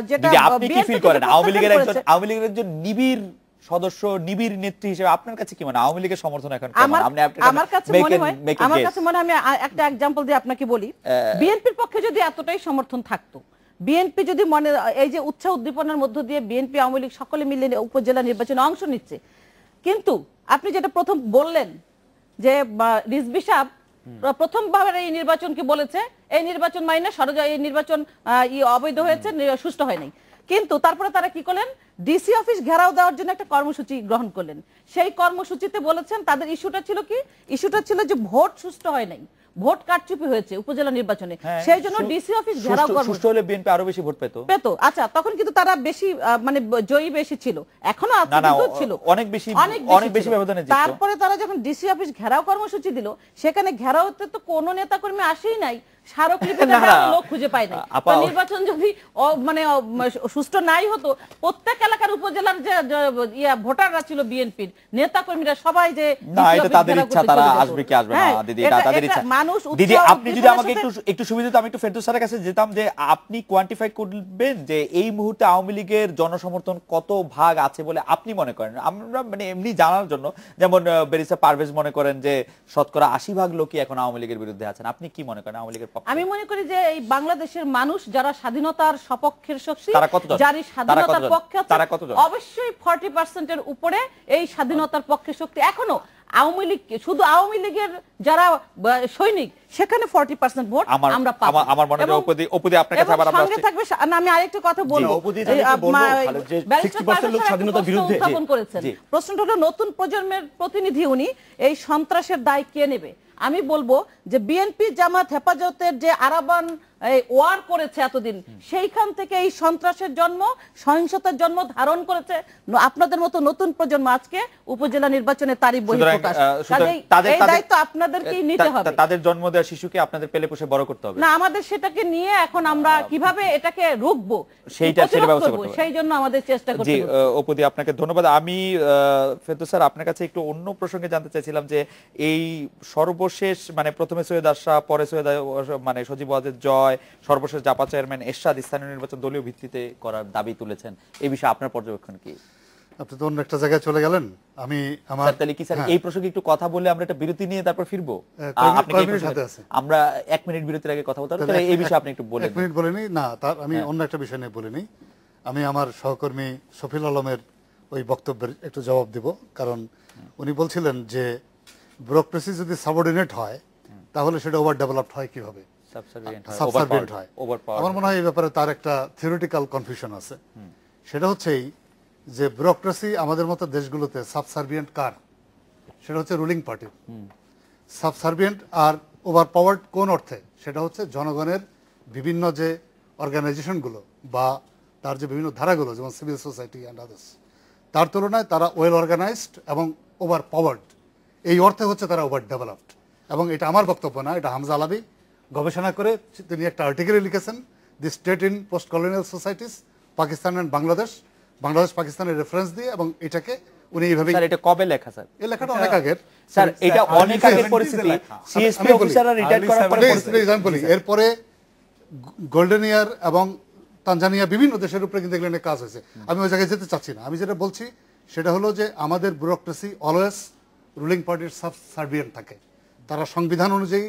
যেটা আপনি কি ফিল করেন আওয়ামী লীগের একজন নিবিড় সদস্য, নিবিড় নেত্রী হিসেবে আপনার কাছে কি মানে আওয়ামী লীগের সমর্থন এখন কেমন? আমার কাছে মনে হয় আমি একটা एग्जांपल দিয়ে আপনাকে বলি, বিএনপির পক্ষে যদি এতটাই সমর্থন থাকতো, বিএনপি যদি মনে এই যে উৎসাহ উদ্দীপনার মধ্য দিয়ে বিএনপি আওয়ামী লীগ সকলে মিলে উপজেলা নির্বাচনে অংশ নিচ্ছে, কিন্তু আপনি যেটা প্রথম বললেন যে রিজভী সাহেব প্রথমবার এই নির্বাচনকে বলেছে এই নির্বাচন মাইনে এই নির্বাচন অবৈধ হয়েছে, সুষ্ঠু হয় নাই, কিন্তু তারপরে তারা কি করলেন, ডিসি অফিস ঘেরাও দেওয়ার জন্য একটা কর্মসূচি গ্রহণ করলেন। সেই কর্মসূচিতে বলেছেন তাদের ইস্যুটা ছিল কি, ইস্যুটা ছিল যে ভোট সুষ্ঠু হয় নাই, ভোট কারচুপি হয়েছে উপজেলা নির্বাচনে, সেই জন্য ডিসি অফিস ঘেরাও করা সুষ্ঠু হলে বিএনপি আরো বেশি ভোট পেত। আচ্ছা, তখন কিন্তু তারা বেশি মানে জয়ী বেশি ছিল, এখনো আছে কিন্তু ছিল অনেক বেশি ব্যবধানে জিততো। তারপরে তারা যখন ডিসি অফিস ঘেরাও কর্মসূচি দিল, সেখানে ঘেরাওতে তো কোনো নেতাকর্মী আসেই নাই, স্মারকলিপিতে লোক খুঁজে পায় নাই। নির্বাচন যদি মানে সুষ্ঠু নাই হতো, প্রত্যেক এলাকার উপজেলার যে ভোটাররা ছিল বিএনপির নেতাকর্মীরা সবাই যে তাদের ইচ্ছা, তারা আসবে কি আসবে না দিদি, এটা তাদের ইচ্ছা। দিদি আপনি যদি আমাকে একটু সুবিধা দিতেন, আমি একটু ফেরদৌস স্যারের কাছে যেতাম যে আপনি কোয়ান্টিফাই করবেন যে এই মুহূর্তে আওয়ামী লীগের জনসমর্থন কত ভাগ আছে বলে আপনি মনে করেন। আমরা মানে এমনি জানার জন্য, যেমন ব্যারিস্টার পারভেজ মনে করেন যে শতকরা 80% লোকই এখন আওয়ামী লীগের বিরুদ্ধে আছেন, আপনি কি মনে করেন আওয়ামী লীগের? আমি মনে করি যে এই বাংলাদেশের মানুষ যারা স্বাধীনতার সপক্ষের শক্তি, যারা স্বাধীনতার পক্ষে আছে, অবশ্যই 40% এর উপরে এই স্বাধীনতার পক্ষে শক্তি এখনো। আওয়ামী লীগ শুধু আওয়ামী লীগের যারা সৈনিক, সেখানে 40% ভোট আমরা পাবো। আমার মনে হয় ওপদি আপনার কাছে আবার সঙ্গে থাকবে। আমি আরেকটু কথা বলবো, 60% লোক স্বাধীনতার বিরুদ্ধে উত্থাপন করেছেন। প্রশ্নটা হলো নতুন প্রজন্মের প্রতিনিধি উনি, এই সন্ত্রাসের দায় কে নেবে? আমি বলবো যে বিএনপি জামাত হেফাজতের যে আরাবান ওয়ার করেছে এতদিন, সেইখান থেকে এই সন্ত্রাসের জন্ম, সহিংসতার জন্ম ধারণ করেছে আপনাদের মতো নতুন প্রজন্ম। আজকে উপজেলা নির্বাচনে তারই বহিঃপ্রকাশ, এই দায়িত্ব আপনাদেরকেই নিতে হবে। তাদের জন্ম দেওয়া শিশুকে আপনাদের পেলে পুষে বড় করতে হবে না, আমাদের সেটাকে নিয়ে এখন আমরা কিভাবে এটাকে রুখবো সেইটা ব্যবস্থা করতে হবে, সেই জন্য আমাদের চেষ্টা করতে হবে। জি অপুদি, আপনাকে ধন্যবাদ। আমি ফেরদৌস স্যার আপনার কাছে একটু অন্য প্রসঙ্গে জানতে চাইছিলাম যে এই সর্বশেষ মানে প্রথমে সৈয়দ আশরাফ, পরে সৈয়দ মানে সজীব ওয়াজেদ জয়, সর্বশেষ জাপা চেয়ারম্যান এরশাদ স্থানীয় নির্বাচন দলীয় ভিত্তিতে করার দাবি তুলেছেন, এই বিষয়ে আপনার পর্যবেক্ষণ কি? আপনি তো অন্য একটা জায়গায় চলে গেলেন, আমি আমার তাহলে কি স্যার এই প্রসঙ্গে একটু কথা বলে আমরা একটা বিরতি নিয়ে তারপর ফিরবো? আমরা 1 মিনিট বিরতির আগে কথা বলতে পারবো, তাহলে এই বিষয়ে আপনি একটু বলেন। 1 মিনিট বলে নিই না, তার আমি অন্য একটা বিষয় নিয়ে বলে নিই। আমি আমার সহকর্মী শফিল আলমের ওই বক্তব্যের একটু জবাব দেব, কারণ উনি বলছিলেন যে ব্যুরোক্রেসি যদি সাবঅর্ডিনেট হয় তাহলে সেটা ওভার ডেভেলপড হয় কিভাবে, সাবসার্ভিয়েন্ট হয়। আমার মনে হয় এই ব্যাপারে তার একটা থিওরিটিক্যাল কনফিউশন আছে। সেটা হচ্ছে যে ব্যুরোক্রেসি আমাদের মতো দেশগুলোতে সাবসার্ভিয়েন্ট কার, সেটা হচ্ছে রুলিং পার্টি। সাবসার্ভিয়েন্ট আর ওভার পাওয়ার্ড কোন অর্থে? সেটা হচ্ছে জনগণের বিভিন্ন যে অর্গানাইজেশনগুলো বা তার যে বিভিন্ন ধারাগুলো, যেমন সিভিল সোসাইটি অ্যান্ড আদার্স, তার তুলনায় তারা ওয়েল অর্গানাইজড এবং ওভার পাওয়ার্ড, এই অর্থে হচ্ছে তারা ওভার ডেভেলপড। এবং এটা আমার বক্তব্য না, এটা হামজা আলাবি গবেষণা করে তিনি একটা আর্টিকেলে লিখেছেন, the state in post colonial societies Pakistan and Bangladesh, Bangladesh পাকিস্তানের রেফারেন্স দিয়ে, এবং এটাকে উনি এইভাবে। স্যার এটা কবে লেখা স্যার? এই লেখাটা অনেক আগের স্যার, এটা অনেক আগের পরিস্থিতি। সিএসপি অফিসাররা রিটায়ার করার পরে এরপরে গোল্ডেন ইয়ার এবং তানজানিয়া বিভিন্ন দেশের উপরে কিন্তু এগুলো নিয়ে কাজ হয়েছে। আমি ওই জায়গায় যেতে চাচ্ছি না। আমি যেটা বলছি সেটা হলো যে আমাদের ব্যুরোক্রেসি অলওয়েজ রুলিং পার্টির সাবসার্ভিয়েন্ট থাকে। তারা সংবিধান অনুযায়ী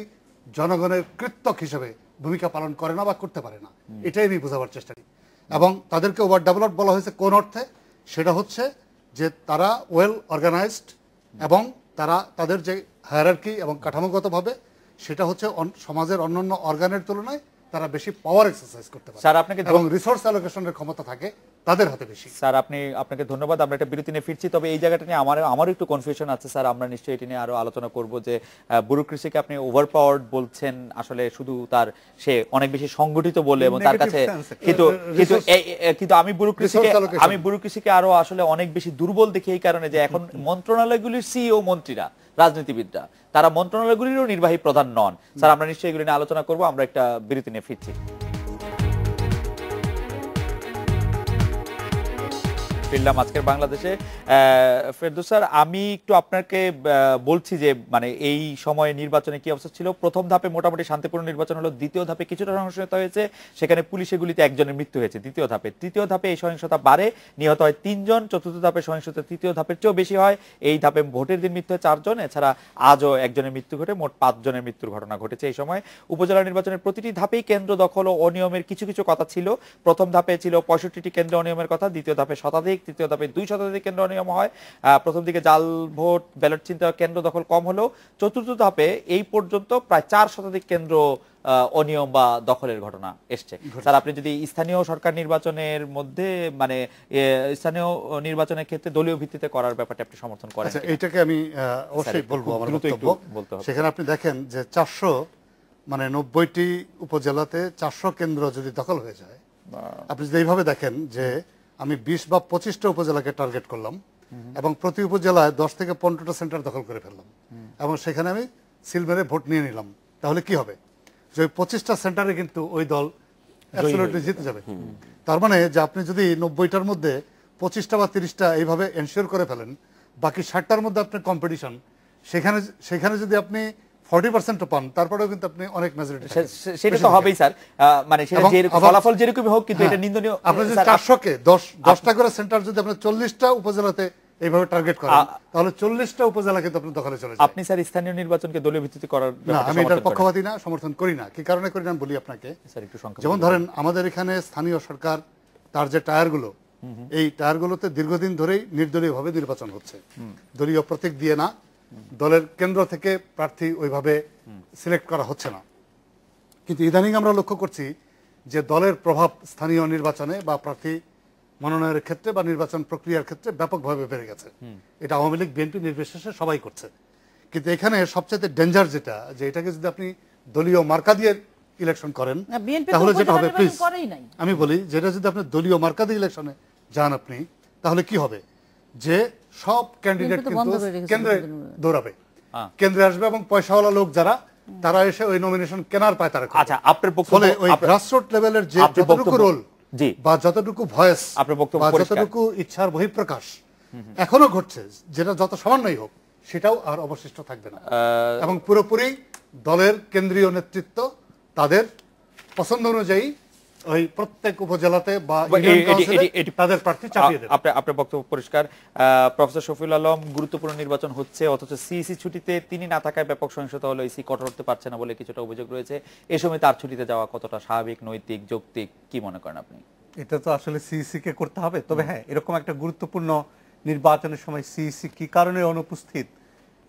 জনগণের কৃতক হিসেবে ভূমিকা পালন করে না বা করতে পারে না, এটাই আমি বোঝাবার চেষ্টা করি। এবং তাদেরকে ওভার ডেভেলপ বলা হয়েছে কোন অর্থে? সেটা হচ্ছে যে তারা ওয়েল অর্গানাইজড এবং তারা তাদের যে হায়ারার্কি এবং কাঠামোগতভাবে সেটা হচ্ছে সমাজের অন্যান্য অর্গানের তুলনায় তারা বেশি পাওয়ার এক্সারসাইজ করতে পারে স্যার, আপনাকে এবং রিসোর্স অ্যালোকেশনের ক্ষমতা থাকে তাদের হাতে বেশি। স্যার আপনাকে ধন্যবাদ। আমরা একটা বিরতি নিয়ে ফিরছি, তবে এই জায়গাটা নিয়ে আমারও একটু কনফিউশন আছে স্যার। আমরা নিশ্চয়ই এটি নিয়ে আরো আলোচনা করব যে ব্যুরোক্রেসিকে আপনি ওভার পাওয়ার্ড বলছেন, আসলে শুধু তার সে অনেক বেশি সংগঠিত বলে এবং তার কাছে কিন্তু আমি ব্যুরোক্রেসিকে আরো আসলে অনেক বেশি দুর্বল দেখি এই কারণে যে এখন মন্ত্রণালয়গুলির সিইও মন্ত্রীরা, রাজনীতিবিদরা, তারা মন্ত্রণালয়গুলিরও নির্বাহী প্রধান নন। স্যার, আমরা নিশ্চয়ই এগুলি নিয়ে আলোচনা করব। আমরা একটা বিরতি নিয়ে ফিরছি। ফিরলাম আজকের বাংলাদেশে। ফেরদৌস স্যার, আমি একটু আপনাকে বলছি যে মানে এই সময়ে নির্বাচনে কি অবস্থা ছিল। প্রথম ধাপে মোটামুটি শান্তিপূর্ণ নির্বাচন হলো, দ্বিতীয় ধাপে কিছুটা সহিংসতা হয়েছে, সেখানে পুলিশের গুলিতে একজনের মৃত্যু হয়েছে তৃতীয় ধাপে এই সহিংসতা বাড়ে, নিহত হয় 3 জন। চতুর্থ ধাপে সহিংসতা তৃতীয় ধাপের চেয়েও বেশি হয়। এই ধাপে ভোটের দিন মৃত্যু হয় 4 জন, এছাড়া আজও একজনের মৃত্যু ঘটে, মোট 5 জনের মৃত্যুর ঘটনা ঘটেছে এই সময়। উপজেলা নির্বাচনের প্রতিটি ধাপেই কেন্দ্র দখল ও অনিয়মের কিছু কিছু কথা ছিল। প্রথম ধাপে ছিল 65টি কেন্দ্র অনিয়মের কথা, দ্বিতীয় ধাপে শতাধিক, তৃতীয় ধাপে 2 শতাধিক কেন্দ্র অনিয়ম হয়। প্রথম দিকে জাল ভোট, ব্যালট ছিনতাই, কেন্দ্র দখল কম হলেও চতুর্থ ধাপে এই পর্যন্ত প্রায় 4 শতাধিক কেন্দ্র অনিয়ম বা দখলের ঘটনা এসছে। স্যার, আপনি যদি স্থানীয় সরকার নির্বাচনের মধ্যে মানে স্থানীয় নির্বাচনের ক্ষেত্রে দলীয় ভিত্তিতে করার ব্যাপারটা আপনি সমর্থন করেন? আচ্ছা, এইটাকে আমি অবশ্যই বলবো। আমার বক্তব্য সেখানে আপনি দেখেন যে 90টি উপজেলাতে 400 কেন্দ্র যদি দখল হয়ে যায়, আপনি যদি এইভাবে দেখেন যে আমি 20 বা 25টা উপজেলাকে টার্গেট করলাম এবং প্রতি উপজেলায় 10 থেকে 15টা সেন্টার দখল করে ফেললাম এবং সেখানে আমি সিল মেরে ভোট নিয়ে নিলাম, তাহলে কি হবে? যে 25টা সেন্টারে কিন্তু ওই দল অ্যাবসলিউটলি জিতে যাবে। তার মানে যে আপনি যদি 90টার মধ্যে 25টা বা 30টা এইভাবে এনশিওর করে ফেলেন, বাকি 60টার মধ্যে আপনার কম্পিটিশন, সেখানে যদি আপনি 40% পান, তারপরেও কিন্তু আপনি অনেক মেজরিটি, সেটা তো হবেই স্যার। মানে সেটা যে ফলাফল যেরকমই হোক, কিন্তু এটা নিন্দনীয়। আপনি যদি 400কে 10টা করে সেন্টার যদি আপনি 40টা উপজেলাতে এইভাবে টার্গেট করেন, তাহলে 40টা উপজেলা কিন্তু আপনি দখলে চলে যাবেন। আপনি স্যার স্থানীয় নির্বাচনকে দলীয় ভিত্তিতে করার না, আমি এটার পক্ষপাতী না, সমর্থন করি না। কি কারণে করি না বলি আপনাকে। যেমন ধরেন আমাদের এখানে স্থানীয় সরকার তার যে টায়ারগুলো, এই টায়ারগুলোতে দীর্ঘদিন ধরেই নির্দলীয়ভাবে নির্বাচন হচ্ছে, দলীয় প্রতীক দিয়ে না, দলের কেন্দ্র থেকে প্রার্থী ওইভাবে সিলেক্ট করা হচ্ছে না। কিন্তু ইদানিং আমরা লক্ষ্য করছি যে দলের প্রভাব স্থানীয় নির্বাচনে বা প্রার্থী মনোনয়নের ক্ষেত্রে বা নির্বাচন প্রক্রিয়ার ক্ষেত্রে ব্যাপকভাবে বেড়ে গেছে। এটা আওয়ামী লীগ, বিএনপি নির্বিশেষে সবাই করছে। কিন্তু এখানে সবচেয়ে ডেঞ্জার যেটা, যে এটাকে যদি আপনি দলীয় মার্কা দিয়ে ইলেকশন করেন, তাহলে যেটা হবে, প্লিজ আমি বলি, যেটা যদি আপনি দলীয় মার্কা দিয়ে ইলেকশনে যান আপনি, তাহলে কি হবে? যে সব ক্যান্ডিডেট কিন্তু কেন্দ্রে দৌড়াবে, কেন্দ্রে আসবে এবং পয়সাওয়ালা লোক যারা, তারা এসে ওই নমিনেশন কেনার পায় তারা। আচ্ছা, আপনার ফলে ওই গ্রাসরুট লেভেলের যে যতটুকু রোল বা যতটুকু ভয়েস বা যতটুকু ইচ্ছার বহিঃপ্রকাশ এখনো ঘটছে, যেটা যত সামান্যই হোক, সেটাও আর অবশিষ্ট থাকবে না এবং পুরোপুরি দলের কেন্দ্রীয় নেতৃত্ব তাদের পছন্দ অনুযায়ী ওই প্রত্যেক উপজেলাতে বা তাদের প্রার্থী চাপিয়ে দেবে। আপনার বক্তব্য পরিষ্কার। প্রফেসর শফিউল আলম, গুরুত্বপূর্ণ নির্বাচন হচ্ছে অথচ সিইসি ছুটিতে তিনি না থাকায় ব্যাপক সহিংসতা হলো, ইসি কঠোর হতে পারছে না বলে কিছুটা অভিযোগ রয়েছে। এই সময় তার ছুটিতে যাওয়া কতটা স্বাভাবিক, নৈতিক, যৌক্তিক, কি মনে করেন আপনি? এটা তো আসলে সিইসি কে করতে হবে। তবে হ্যাঁ, এরকম একটা গুরুত্বপূর্ণ নির্বাচনের সময় সিইসি কি কারণে অনুপস্থিত,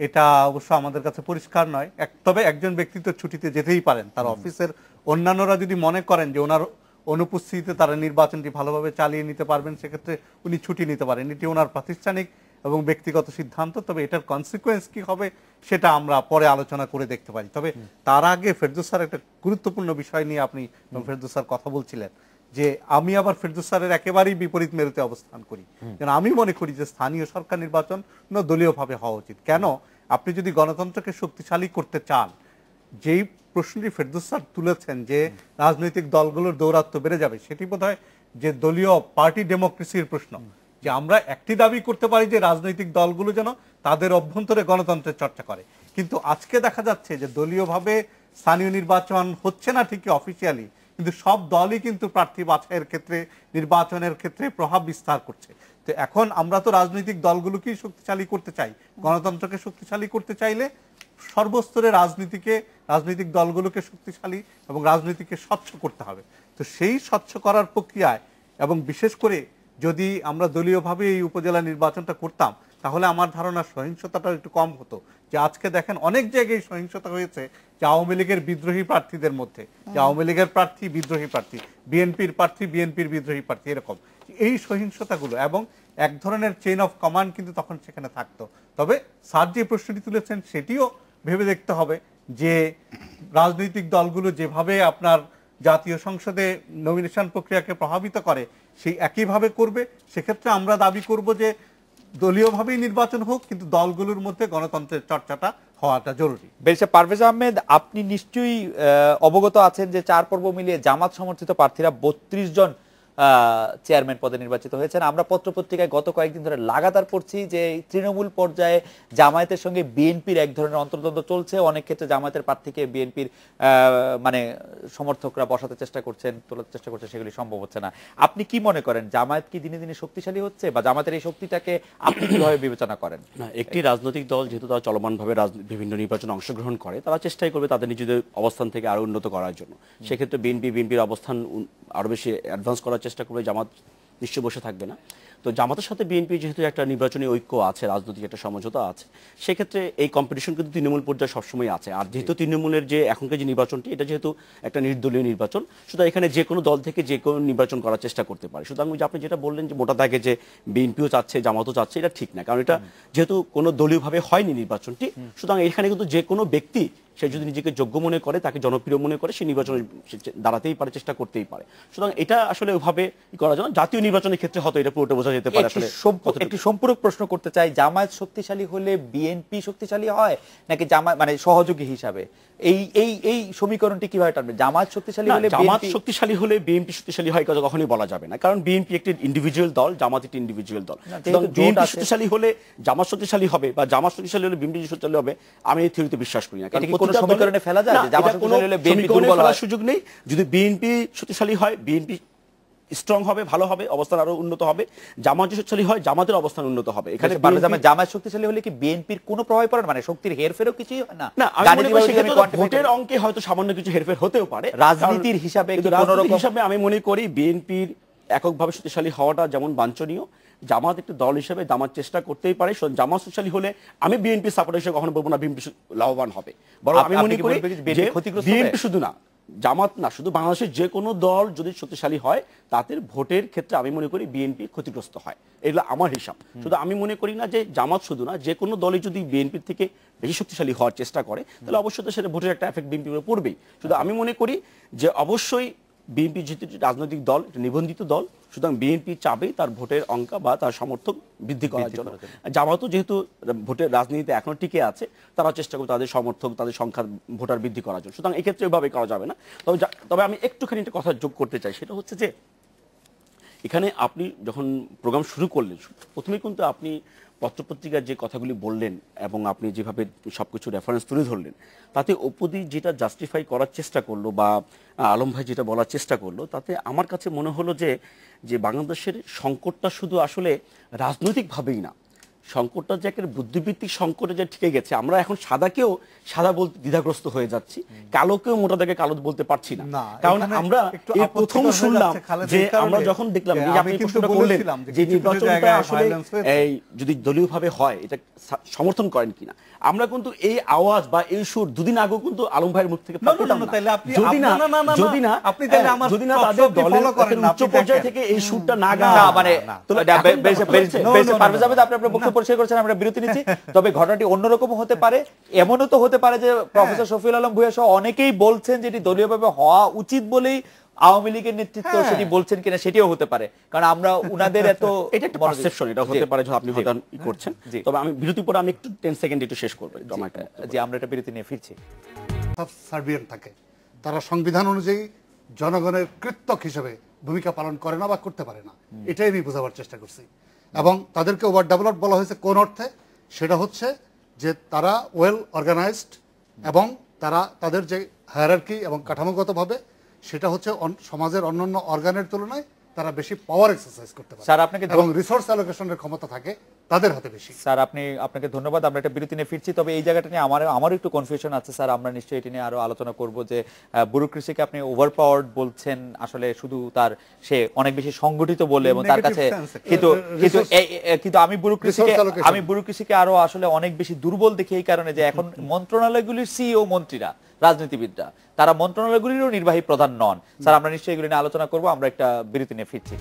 এটা অবশ্য আমাদের কাছে পরিষ্কার নয়। তবে একজন ব্যক্তি তো ছুটিতে যেতেই পারেন, তার অফিসের অন্যান্যরা যদি মনে করেন যে ওনার অনুপস্থিতিতে তারা নির্বাচনটি ভালোভাবে চালিয়ে নিতে পারবেন, সেক্ষেত্রে উনি ছুটি নিতে পারেন। এটি ওনার প্রাতিষ্ঠানিক এবং ব্যক্তিগত সিদ্ধান্ত। তবে এটার কনসিকুয়েন্স কি হবে সেটা আমরা পরে আলোচনা করে দেখতে পারি। তবে তার আগে ফেরদৌস স্যার একটা গুরুত্বপূর্ণ বিষয় নিয়ে আপনি ফেরদৌস স্যার কথা বলছিলেন, যে আমি আবার ফেরদৌস স্যারের একেবারেই বিপরীত মেরুতে অবস্থান করি। কারণ আমি মনে করি যে স্থানীয় সরকার নির্বাচন দলীয়ভাবে হওয়া উচিত। কেন? আপনি যদি গণতন্ত্রকে শক্তিশালী করতে চান, যেই প্রশ্নটি ফেরদৌস স্যার তুলেছেন যে রাজনৈতিক দলগুলোর দৌরাত্ম্য বেড়ে যাবে, সেটি বোধহয় যে দলীয় পার্টি ডেমোক্রেসির প্রশ্ন। যে আমরা একটি দাবি করতে পারি যে রাজনৈতিক দলগুলো যেন তাদের অভ্যন্তরে গণতন্ত্রের চর্চা করে, কিন্তু আজকে দেখা যাচ্ছে যে দলীয়ভাবে স্থানীয় নির্বাচন হচ্ছে না ঠিকই অফিসিয়ালি, কিন্তু সব দলই কিন্তু প্রার্থী বাছাইয়ের ক্ষেত্রে, নির্বাচনের ক্ষেত্রে প্রভাব বিস্তার করছে। তো এখন আমরা তো রাজনৈতিক দলগুলোকেই শক্তিশালী করতে চাই। গণতন্ত্রকে শক্তিশালী করতে চাইলে সর্বস্তরে রাজনৈতিক দলগুলোকে শক্তিশালী এবং রাজনীতিকে স্বচ্ছ করতে হবে। তো সেই স্বচ্ছ করার প্রক্রিয়ায় এবং বিশেষ করে যদি আমরা দলীয়ভাবে এই উপজেলা নির্বাচনটা করতাম, তাহলে আমার ধারণা সহিংসতাটা একটু কম হতো। যে আজকে দেখেন অনেক জায়গায় সহিংসতা হয়েছে যে আওয়ামী লীগের বিদ্রোহী প্রার্থীদের মধ্যে, যে আওয়ামী লীগের প্রার্থী বিদ্রোহী প্রার্থী, বিএনপির প্রার্থী বিএনপির বিদ্রোহী প্রার্থী, এরকম এই সহিংসতাগুলো এবং এক ধরনের চেইন অফ কমান্ড কিন্তু তখন সেখানে থাকতো। তবে স্যার যে প্রশ্নটি তুলেছেন সেটিও ভেবে দেখতে হবে যে রাজনৈতিক দলগুলো যেভাবে আপনার জাতীয় সংসদে নমিনেশন প্রক্রিয়াকে প্রভাবিত করে সেই একইভাবে করবে। সেক্ষেত্রে আমরা দাবি করব যে দলীয়ভাবেই নির্বাচন হোক, কিন্তু দলগুলোর মধ্যে গণতন্ত্রের চর্চাটা হওয়াটা জরুরি। ব্যারিস্টার পারভেজ আহমেদ, আপনি নিশ্চয়ই অবগত আছেন যে 4 পর্ব মিলিয়ে জামাত সমর্থিত প্রার্থীরা 32 জন চেয়ারম্যান পদে নির্বাচিত হয়েছেন। আমরা পত্রপত্রিকায় গত কয়েকদিন ধরে লাগাতার পড়ছি যে তৃণমূল পর্যায়ে জামায়াতের সঙ্গে বিএনপির এক ধরনের অন্তর্দ্বন্দ্ব চলছে। অনেক ক্ষেত্রে জামায়াতের প্রার্থীকে বিএনপির মানে সমর্থকরা বসাতে চেষ্টা করছেন, তোলার চেষ্টা করছেন, সেগুলি সম্ভব হচ্ছে না। আপনি কি মনে করেন, জামায়াত কি দিনে দিনে শক্তিশালী হচ্ছে, বা জামায়াতের এই শক্তিটাকে আপনি কিভাবে বিবেচনা করেন? না, একটি রাজনৈতিক দল যেহেতু তারা চলমানভাবে বিভিন্ন নির্বাচনে অংশগ্রহণ করে, তারা চেষ্টাই করবে তাদের নিজেদের অবস্থান থেকে আরো উন্নত করার জন্য। সেক্ষেত্রে বিএনপির অবস্থান আরো বেশি অ্যাডভান্স করার চেষ্টা করবে। জামাত নিশ্চয় বসে থাকবে না। তো জামাতের সাথে বিএনপি যেহেতু একটা নির্বাচনী ঐক্য আছে, রাজনৈতিক একটা সমঝোতা আছে, সেক্ষেত্রে এই কম্পিটিশন কিন্তু তৃণমূল পর্যায়ে সবসময় আছে। আর যেহেতু তৃণমূলের যে এখনকার যে নির্বাচনটি, এটা যেহেতু একটা নির্দলীয় নির্বাচন, সুতরাং এখানে যে কোনো দল থেকে যে কোনো নির্বাচন করার চেষ্টা করতে পারে। সুতরাং আপনি যেটা বললেন যে মোটা দাগে যে বিএনপিও চাচ্ছে জামাতও চাচ্ছে, এটা ঠিক না। কারণ এটা যেহেতু কোনো দলীয়ভাবে হয়নি নির্বাচনটি, সুতরাং এখানে কিন্তু যে কোনো ব্যক্তি সে যদি নিজেকে যোগ্য মনে করে, তাকে জনপ্রিয় মনে করে, সে নির্বাচনে দাঁড়াতেই পারে, চেষ্টা করতেই পারে। সুতরাং এটা আসলে ওইভাবে করা যায় না। জাতীয় নির্বাচনের ক্ষেত্রে হয়তো এটা পুরোটা বোঝা যেতে পারে। আসলে একটি সম্পূরক প্রশ্ন করতে চাই, জামায়াত শক্তিশালী হলে বিএনপি শক্তিশালী হয় নাকি জামায়াত মানে সহযোগী হিসাবে? এই সমীকরণটি কিভাবে টানবে? জামায়াত শক্তিশালী হলে বিএনপি শক্তিশালী হয় কখনোই বলা যাবে না, কারণ বিএনপি একটি ইন্ডিভিজুয়াল দল, জামাত একটি ইন্ডিভিজুয়াল দল। বিএনপি শক্তিশালী হলে জামাত শক্তিশালী হবে, বা জামাত শক্তিশালী হলে বিএনপি শক্তিশালী হবে, আমি এই থিওরিতে বিশ্বাস করি না। সমীকরণে ফেলা যায় যে জামাত শক্তিশালী হলে বিএনপি দুর্বল হওয়ার সুযোগ নেই। যদি বিএনপি শক্তিশালী হয়, বিএনপি স্ট্রং হবে, ভালো হবে, অবস্থান আরো উন্নত হবে। জামাত শক্তিশালী হয়, জামাতের অবস্থান উন্নত হবে। এখানে জামাত শক্তিশালী হলে কি বিএনপির কোনো প্রভাব পড়ে না, মানে শক্তির হেরফেরও কিছুই হয় না? না, ভোটের অঙ্কে হয়তো সামান্য কিছু হেরফের হতেও পারে। রাজনীতির হিসাবে আমি মনে করি বিএনপির এককভাবে শক্তিশালী হওয়াটা যেমন বাঞ্ছনীয়, জামাত একটি দল হিসেবে জামাত চেষ্টা করতেই পারে। জামাত শক্তিশালী হলে আমি বিএনপি সাপোর্টার হিসেবে কখনো বলবো না বিএনপি লাভবান হবে, বরং আমি মনে করি বিএনপি শুধু না, জামাত না, শুধু বাংলাদেশের যে কোনো দল যদি শক্তিশালী হয়, তাদের ভোটের ক্ষেত্রে আমি মনে করি বিএনপি ক্ষতিগ্রস্ত হয়। এগুলো আমার হিসাব। শুধু আমি মনে করি না যে জামাত শুধু না, যে কোনো দলই যদি বিএনপির থেকে বেশি শক্তিশালী হওয়ার চেষ্টা করে, তাহলে অবশ্যই তো সেটা ভোটের একটা এফেক্ট বিএনপির উপর পড়বেই। শুধু আমি মনে করি যে অবশ্যই বিএনপি যেহেতু রাজনৈতিক দল, একটা নিবন্ধিত দল, সুতরাং বিএনপি চাবে তার ভোটের অঙ্ক বা তার সমর্থক বৃদ্ধি করার জন্য। জামাতও যেহেতু ভোটের রাজনীতিতে এখনো টিকে আছে, তারা চেষ্টা করবে তাদের সমর্থক, তাদের সংখ্যার ভোটার বৃদ্ধি করার জন্য। সুতরাং এক্ষেত্রে ওইভাবে করা যাবে না। তবে আমি একটুখানি একটা কথা যোগ করতে চাই, সেটা হচ্ছে যে এখানে আপনি যখন প্রোগ্রাম শুরু করলেন, প্রথমে কিন্তু আপনি পত্রপত্রিকার যে কথাগুলি বললেন এবং আপনি যেভাবে সবকিছু রেফারেন্স তুলে ধরলেন, তাতে অপদি যেটা জাস্টিফাই করার চেষ্টা করলো বা আলম ভাই যেটা বলার চেষ্টা করলো, তাতে আমার কাছে মনে হলো যে বাংলাদেশের সংকটটা শুধু আসলে রাজনৈতিকভাবেই না, সংকটটা যে একটা বুদ্ধিবৃত্তিক সংকটে যে ঠেকে গেছে। আমরা এখন সাদাকেও সাদা বলতে দ্বিধাগ্রস্ত হয়ে যাচ্ছি, কালোকেও মোটা দাগে কালো বলতে পারছি না। কারণ আমরা এই প্রথম শুনলাম যে আমরা যখন দেখলাম যে আপনি প্রশ্নটা করলেন যে নির্বাচনটা আসলে এই যদি দলীয়ভাবে হয় এটা সমর্থন করেন কিনা, আমরা কিন্তু এই আওয়াজ বা এই সুর দুদিন আগেও কিন্তু আলম ভাইয়ের মুখ থেকে যদি না তাদের দলের উচ্চ পর্যায় থেকে এই সুরটা না গায়, মানে পরিষ্কার করেছেন, আমরা বিরতি নিচ্ছি। তবে ঘটনাটি অন্যরকম হতে পারে, এমনও তো হতে পারে যে প্রফেসর শফিউল আলম ভূঁইয়া সহ অনেকেই বলছেন যেটি দলীয়ভাবে হওয়া উচিত বলেই আওয়ামী লীগের নেতৃত্ব সেটি বলছেন কিনা সেটিও হতে পারে, কারণ আমরা উনাদের এত এটা একটা পারসেপশন, এটা হতে পারে যে আপনি হয়তো করছেন। তবে আমি বিরতি পরে আমি একটু 10 সেকেন্ড একটু শেষ করব, যে আমরা এটা বিরতি নিয়ে ফিরছি। সার্বিয়ান থাকে, তারা সংবিধান অনুযায়ী জনগণের কৃতজ্ঞ হিসেবে ভূমিকা পালন করে না বা করতে পারে না, এটাই আমি বোঝাবার চেষ্টা করছি। এবং তাদেরকে ওভার ডেভেলপ বলা হয়েছে কোন অর্থে, সেটা হচ্ছে যে তারা ওয়েল অর্গানাইজড এবং তারা তাদের যে হায়ারার্কি এবং কাঠামোগতভাবে সেটা হচ্ছে সমাজের অন্যান্য অর্গানের তুলনায় তারা বেশি পাওয়ার এক্সারসাইজ করতে পারে স্যার, আপনাকে এবং রিসোর্স অ্যালোকেশনের ক্ষমতা থাকে তাদের হাতে বেশি। স্যার আপনাকে ধন্যবাদ। আমরা একটা বিরতি নিয়ে ফিরছি, তবে এই জায়গাটা নিয়ে আমারও একটু কনফিউশন আছে স্যার। আমরা নিশ্চয়ই এটি নিয়ে আরো আলোচনা করব যে ব্যুরোক্রেসিকে আপনি ওভার পাওয়ার্ড বলছেন, আসলে শুধু সে অনেক বেশি সংগঠিত বলে এবং তার কাছে কিন্তু আমি ব্যুরোক্রেসিকে আরো আসলে অনেক বেশি দুর্বল দেখি এই কারণে যে এখন মন্ত্রণালয়গুলির সিইও মন্ত্রীরা, রাজনীতিবিদরা, তারা মন্ত্রণালয়গুলিরও নির্বাহী প্রধান নন। স্যার, আমরা নিশ্চয়ই এগুলো নিয়ে আলোচনা করব। আমরা একটা বিরতি নিয়ে ফিরছি।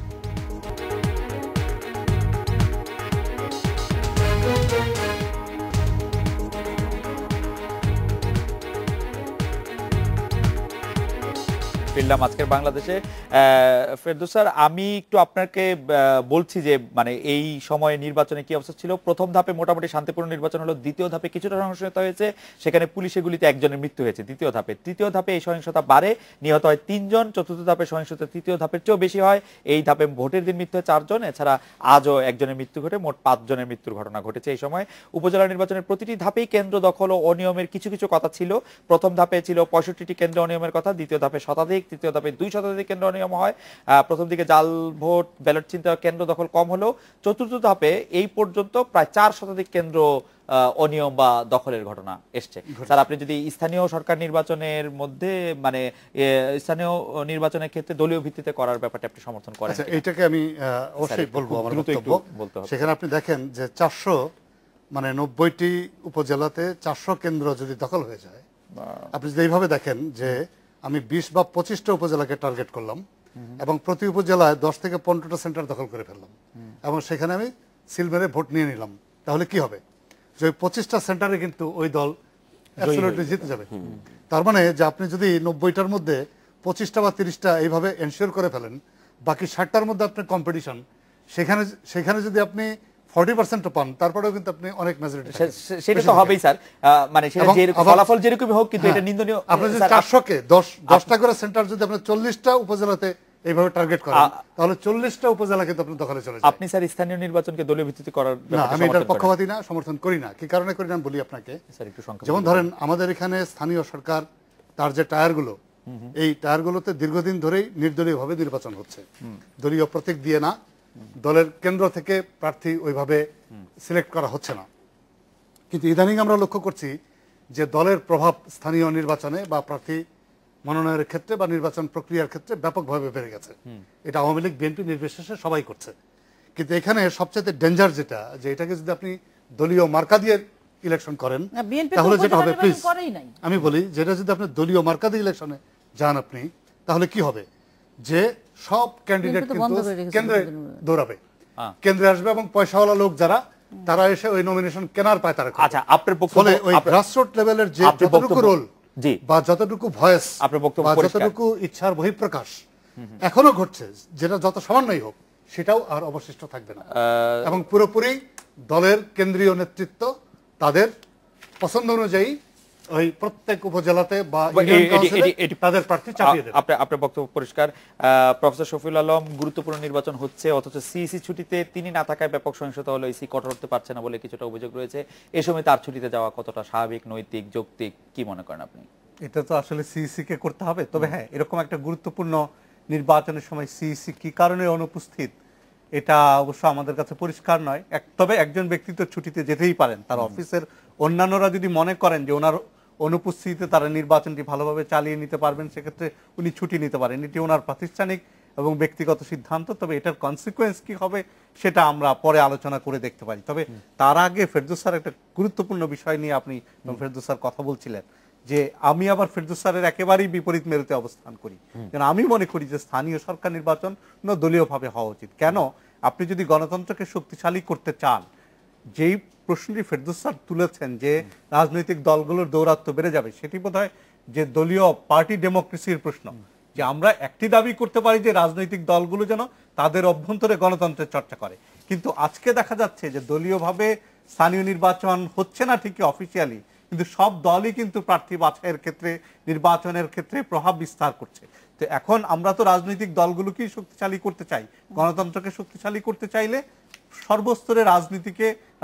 ফিরলাম আজকের বাংলাদেশে। ফেরদৌস স্যার, আমি একটু আপনাকে বলছি যে মানে এই সময়ে নির্বাচনে কি অবস্থা ছিল। প্রথম ধাপে মোটামুটি শান্তিপূর্ণ নির্বাচন হলো, দ্বিতীয় ধাপে কিছুটা সহিংসতা হয়েছে, সেখানে পুলিশের গুলিতে একজনের মৃত্যু হয়েছে। তৃতীয় ধাপে এই সহিংসতা বাড়ে, নিহত হয় 3 জন। চতুর্থ ধাপে সহিংসতা তৃতীয় ধাপের চেয়েও বেশি হয়। এই ধাপে ভোটের দিন মৃত্যু হয় 4 জন, এছাড়া আজও একজনের মৃত্যু ঘটে, মোট 5 জনের মৃত্যুর ঘটনা ঘটেছে এই সময়। উপজেলা নির্বাচনের প্রতিটি ধাপেই কেন্দ্র দখল ও অনিয়মের কিছু কিছু কথা ছিল। প্রথম ধাপে ছিল 65টি কেন্দ্র অনিয়মের কথা, দ্বিতীয় ধাপে শতাধিক, তৃতীয় ধাপে 2 শতাধিক কেন্দ্র অনিয়ম হয়। প্রথম দিকে জাল ভোট, ব্যালট চিন্তা কেন্দ্র দখল কম হলেও চতুর্থ ধাপে এই পর্যন্ত প্রায় 4 শতাধিক কেন্দ্র অনিয়ম বা দখলের ঘটনা এসছে। স্যার, আপনি যদি স্থানীয় সরকার নির্বাচনের মধ্যে মানে স্থানীয় নির্বাচনের ক্ষেত্রে দলীয় ভিত্তিতে করার ব্যাপারটা আপনি সমর্থন করেন? আচ্ছা, এইটাকে আমি অবশ্যই বলবো। আমার বক্তব্য সেখানে আপনি দেখেন যে 90টি উপজেলাতে 400 কেন্দ্র যদি দখল হয়ে যায়, আপনি যদি এইভাবে দেখেন যে আমি 20 বা 25টা উপজেলাকে টার্গেট করলাম এবং প্রতি উপজেলায় 10 থেকে 15টা সেন্টার দখল করে ফেললাম এবং সেখানে আমি সিল মেরে ভোট নিয়ে নিলাম, তাহলে কি হবে? যে 25টা সেন্টারে কিন্তু ওই দল অ্যাবসলিউটলি জিতে যাবে। তার মানে যে আপনি যদি 90টার মধ্যে 25টা বা 30টা এইভাবে এনশিওর করে ফেলেন, বাকি 60টার মধ্যে আপনার কম্পিটিশন, সেখানে যদি আপনি 40% পান, তারপরেও কিন্তু আপনি অনেক মেজরিটি, সেটা তো হবেই স্যার। মানে সেটা যে ফলাফল যেরকমই হোক, কিন্তু এটা নিন্দনীয়। আপনি যদি 400কে 10টা করে সেন্টার যদি আপনি 40টা উপজেলাতে এইভাবে টার্গেট করেন, তাহলে 40টা উপজেলা কিন্তু আপনি দখলে চলে যাবে। আপনি স্যার স্থানীয় নির্বাচনকে দলীয় ভিত্তিতে করার ব্যাপারটা আমি এটার পক্ষপাতী না, সমর্থন করি না। কি কারণে করি না বলি আপনাকে। যেমন ধরেন আমাদের এখানে স্থানীয় সরকার, তার যে টায়ারগুলো, এই টায়ারগুলোতে দীর্ঘদিন ধরেই নির্দলীয়ভাবে নির্বাচন হচ্ছে, দলীয় প্রতীক দিয়ে না, দলের কেন্দ্র থেকে প্রার্থী ওইভাবে সিলেক্ট করা হচ্ছে না। কিন্তু ইদানিং আমরা লক্ষ্য করছি যে দলের প্রভাব স্থানীয় নির্বাচনে বা প্রার্থী মনোনয়নের ক্ষেত্রে বা নির্বাচন প্রক্রিয়ার ক্ষেত্রে ব্যাপকভাবে বেড়ে গেছে। এটা আওয়ামী লীগ, বিএনপি নির্বিশেষে সবাই করছে। কিন্তু এখানে সবচেয়ে ডেঞ্জার যেটা, যে এটাকে যদি আপনি দলীয় মার্কা দিয়ে ইলেকশন করেন, তাহলে যেটা হবে, প্লিজ আমি বলি, যেটা যদি আপনি দলীয় মার্কা দিয়ে ইলেকশনে যান আপনি, তাহলে কি হবে? যে সব ক্যান্ডিডেট কিন্তু কেন্দ্রে দৌড়াবে, কেন্দ্রে আসবে এবং পয়সাওয়ালা লোক যারা, তারা এসে ওই নমিনেশন কেনার পায় তারা। আচ্ছা, আপনার ফলে ওই গ্রাসরুট লেভেলের যে যতটুকু রোল বা যতটুকু ভয়েস বা যতটুকু ইচ্ছার বহিঃপ্রকাশ এখনো ঘটছে, যেটা যত সামান্যই হোক, সেটাও আর অবশিষ্ট থাকবে না এবং পুরোপুরি দলের কেন্দ্রীয় নেতৃত্ব তাদের পছন্দ অনুযায়ী ওই প্রত্যেক উপজেলাতে বা ইউনিয়ন কাউন্সিলে তাদের প্রার্থী চাপিয়ে দেবে। আপনার বক্তব্য পরিষ্কার। প্রফেসর শফিউল আলম, গুরুত্বপূর্ণ নির্বাচন হচ্ছে অথচ সিইসি ছুটিতে তিনি না থাকায় ব্যাপক সহিংসতা হলো, ইসি কঠোর হতে পারছে না বলে কিছুটা অভিযোগ রয়েছে। এই সময় তার ছুটিতে যাওয়া কতটা স্বাভাবিক, নৈতিক, যৌক্তিক, কি মনে করেন আপনি? এটা তো আসলে সিইসি কে করতে হবে। তবে হ্যাঁ, এরকম একটা গুরুত্বপূর্ণ নির্বাচনের সময় সিইসি কি কারণে অনুপস্থিত, এটা অবশ্য আমাদের কাছে পরিষ্কার নয়। তবে একজন ব্যক্তি তো ছুটিতে যেতেই পারেন, তার অফিসের অন্যান্যরা যদি মনে করেন যে ওনার অনুপস্থিতিতে তারা নির্বাচনটি ভালোভাবে চালিয়ে নিতে পারবেন, সেক্ষেত্রে উনি ছুটি নিতে পারেন। এটি ওনার প্রাতিষ্ঠানিক এবং ব্যক্তিগত সিদ্ধান্ত। তবে এটার কনসিকুয়েন্স কি হবে সেটা আমরা পরে আলোচনা করে দেখতে পারি। তবে তার আগে ফেরদৌস স্যার একটা গুরুত্বপূর্ণ বিষয় নিয়ে আপনি ফেরদৌস স্যার কথা বলছিলেন, যে আমি আবার ফেরদৌস স্যারের একেবারেই বিপরীত মেরুতে অবস্থান করি। কারণ আমি মনে করি যে স্থানীয় সরকার নির্বাচন দলীয়ভাবে হওয়া উচিত। কেন? আপনি যদি গণতন্ত্রকে শক্তিশালী করতে চান, যেই প্রশ্নটি ফেরদৌস স্যার তুলেছেন যে রাজনৈতিক দলগুলোর দৌরাত্ম্য বেড়ে যাবে, সেটি বোধহয় যে দলীয় পার্টি ডেমোক্রেসির প্রশ্ন। যে আমরা একটি দাবি করতে পারি যে রাজনৈতিক দলগুলো যেন তাদের অভ্যন্তরে গণতন্ত্রের চর্চা করে, কিন্তু আজকে দেখা যাচ্ছে যে দলীয়ভাবে স্থানীয় নির্বাচন হচ্ছে না ঠিকই অফিসিয়ালি, কিন্তু সব দলই কিন্তু প্রার্থী বাছাইয়ের ক্ষেত্রে, নির্বাচনের ক্ষেত্রে প্রভাব বিস্তার করছে। তো এখন আমরা তো রাজনৈতিক দলগুলোকেই শক্তিশালী করতে চাই। গণতন্ত্রকে শক্তিশালী করতে চাইলে সর্বস্তরে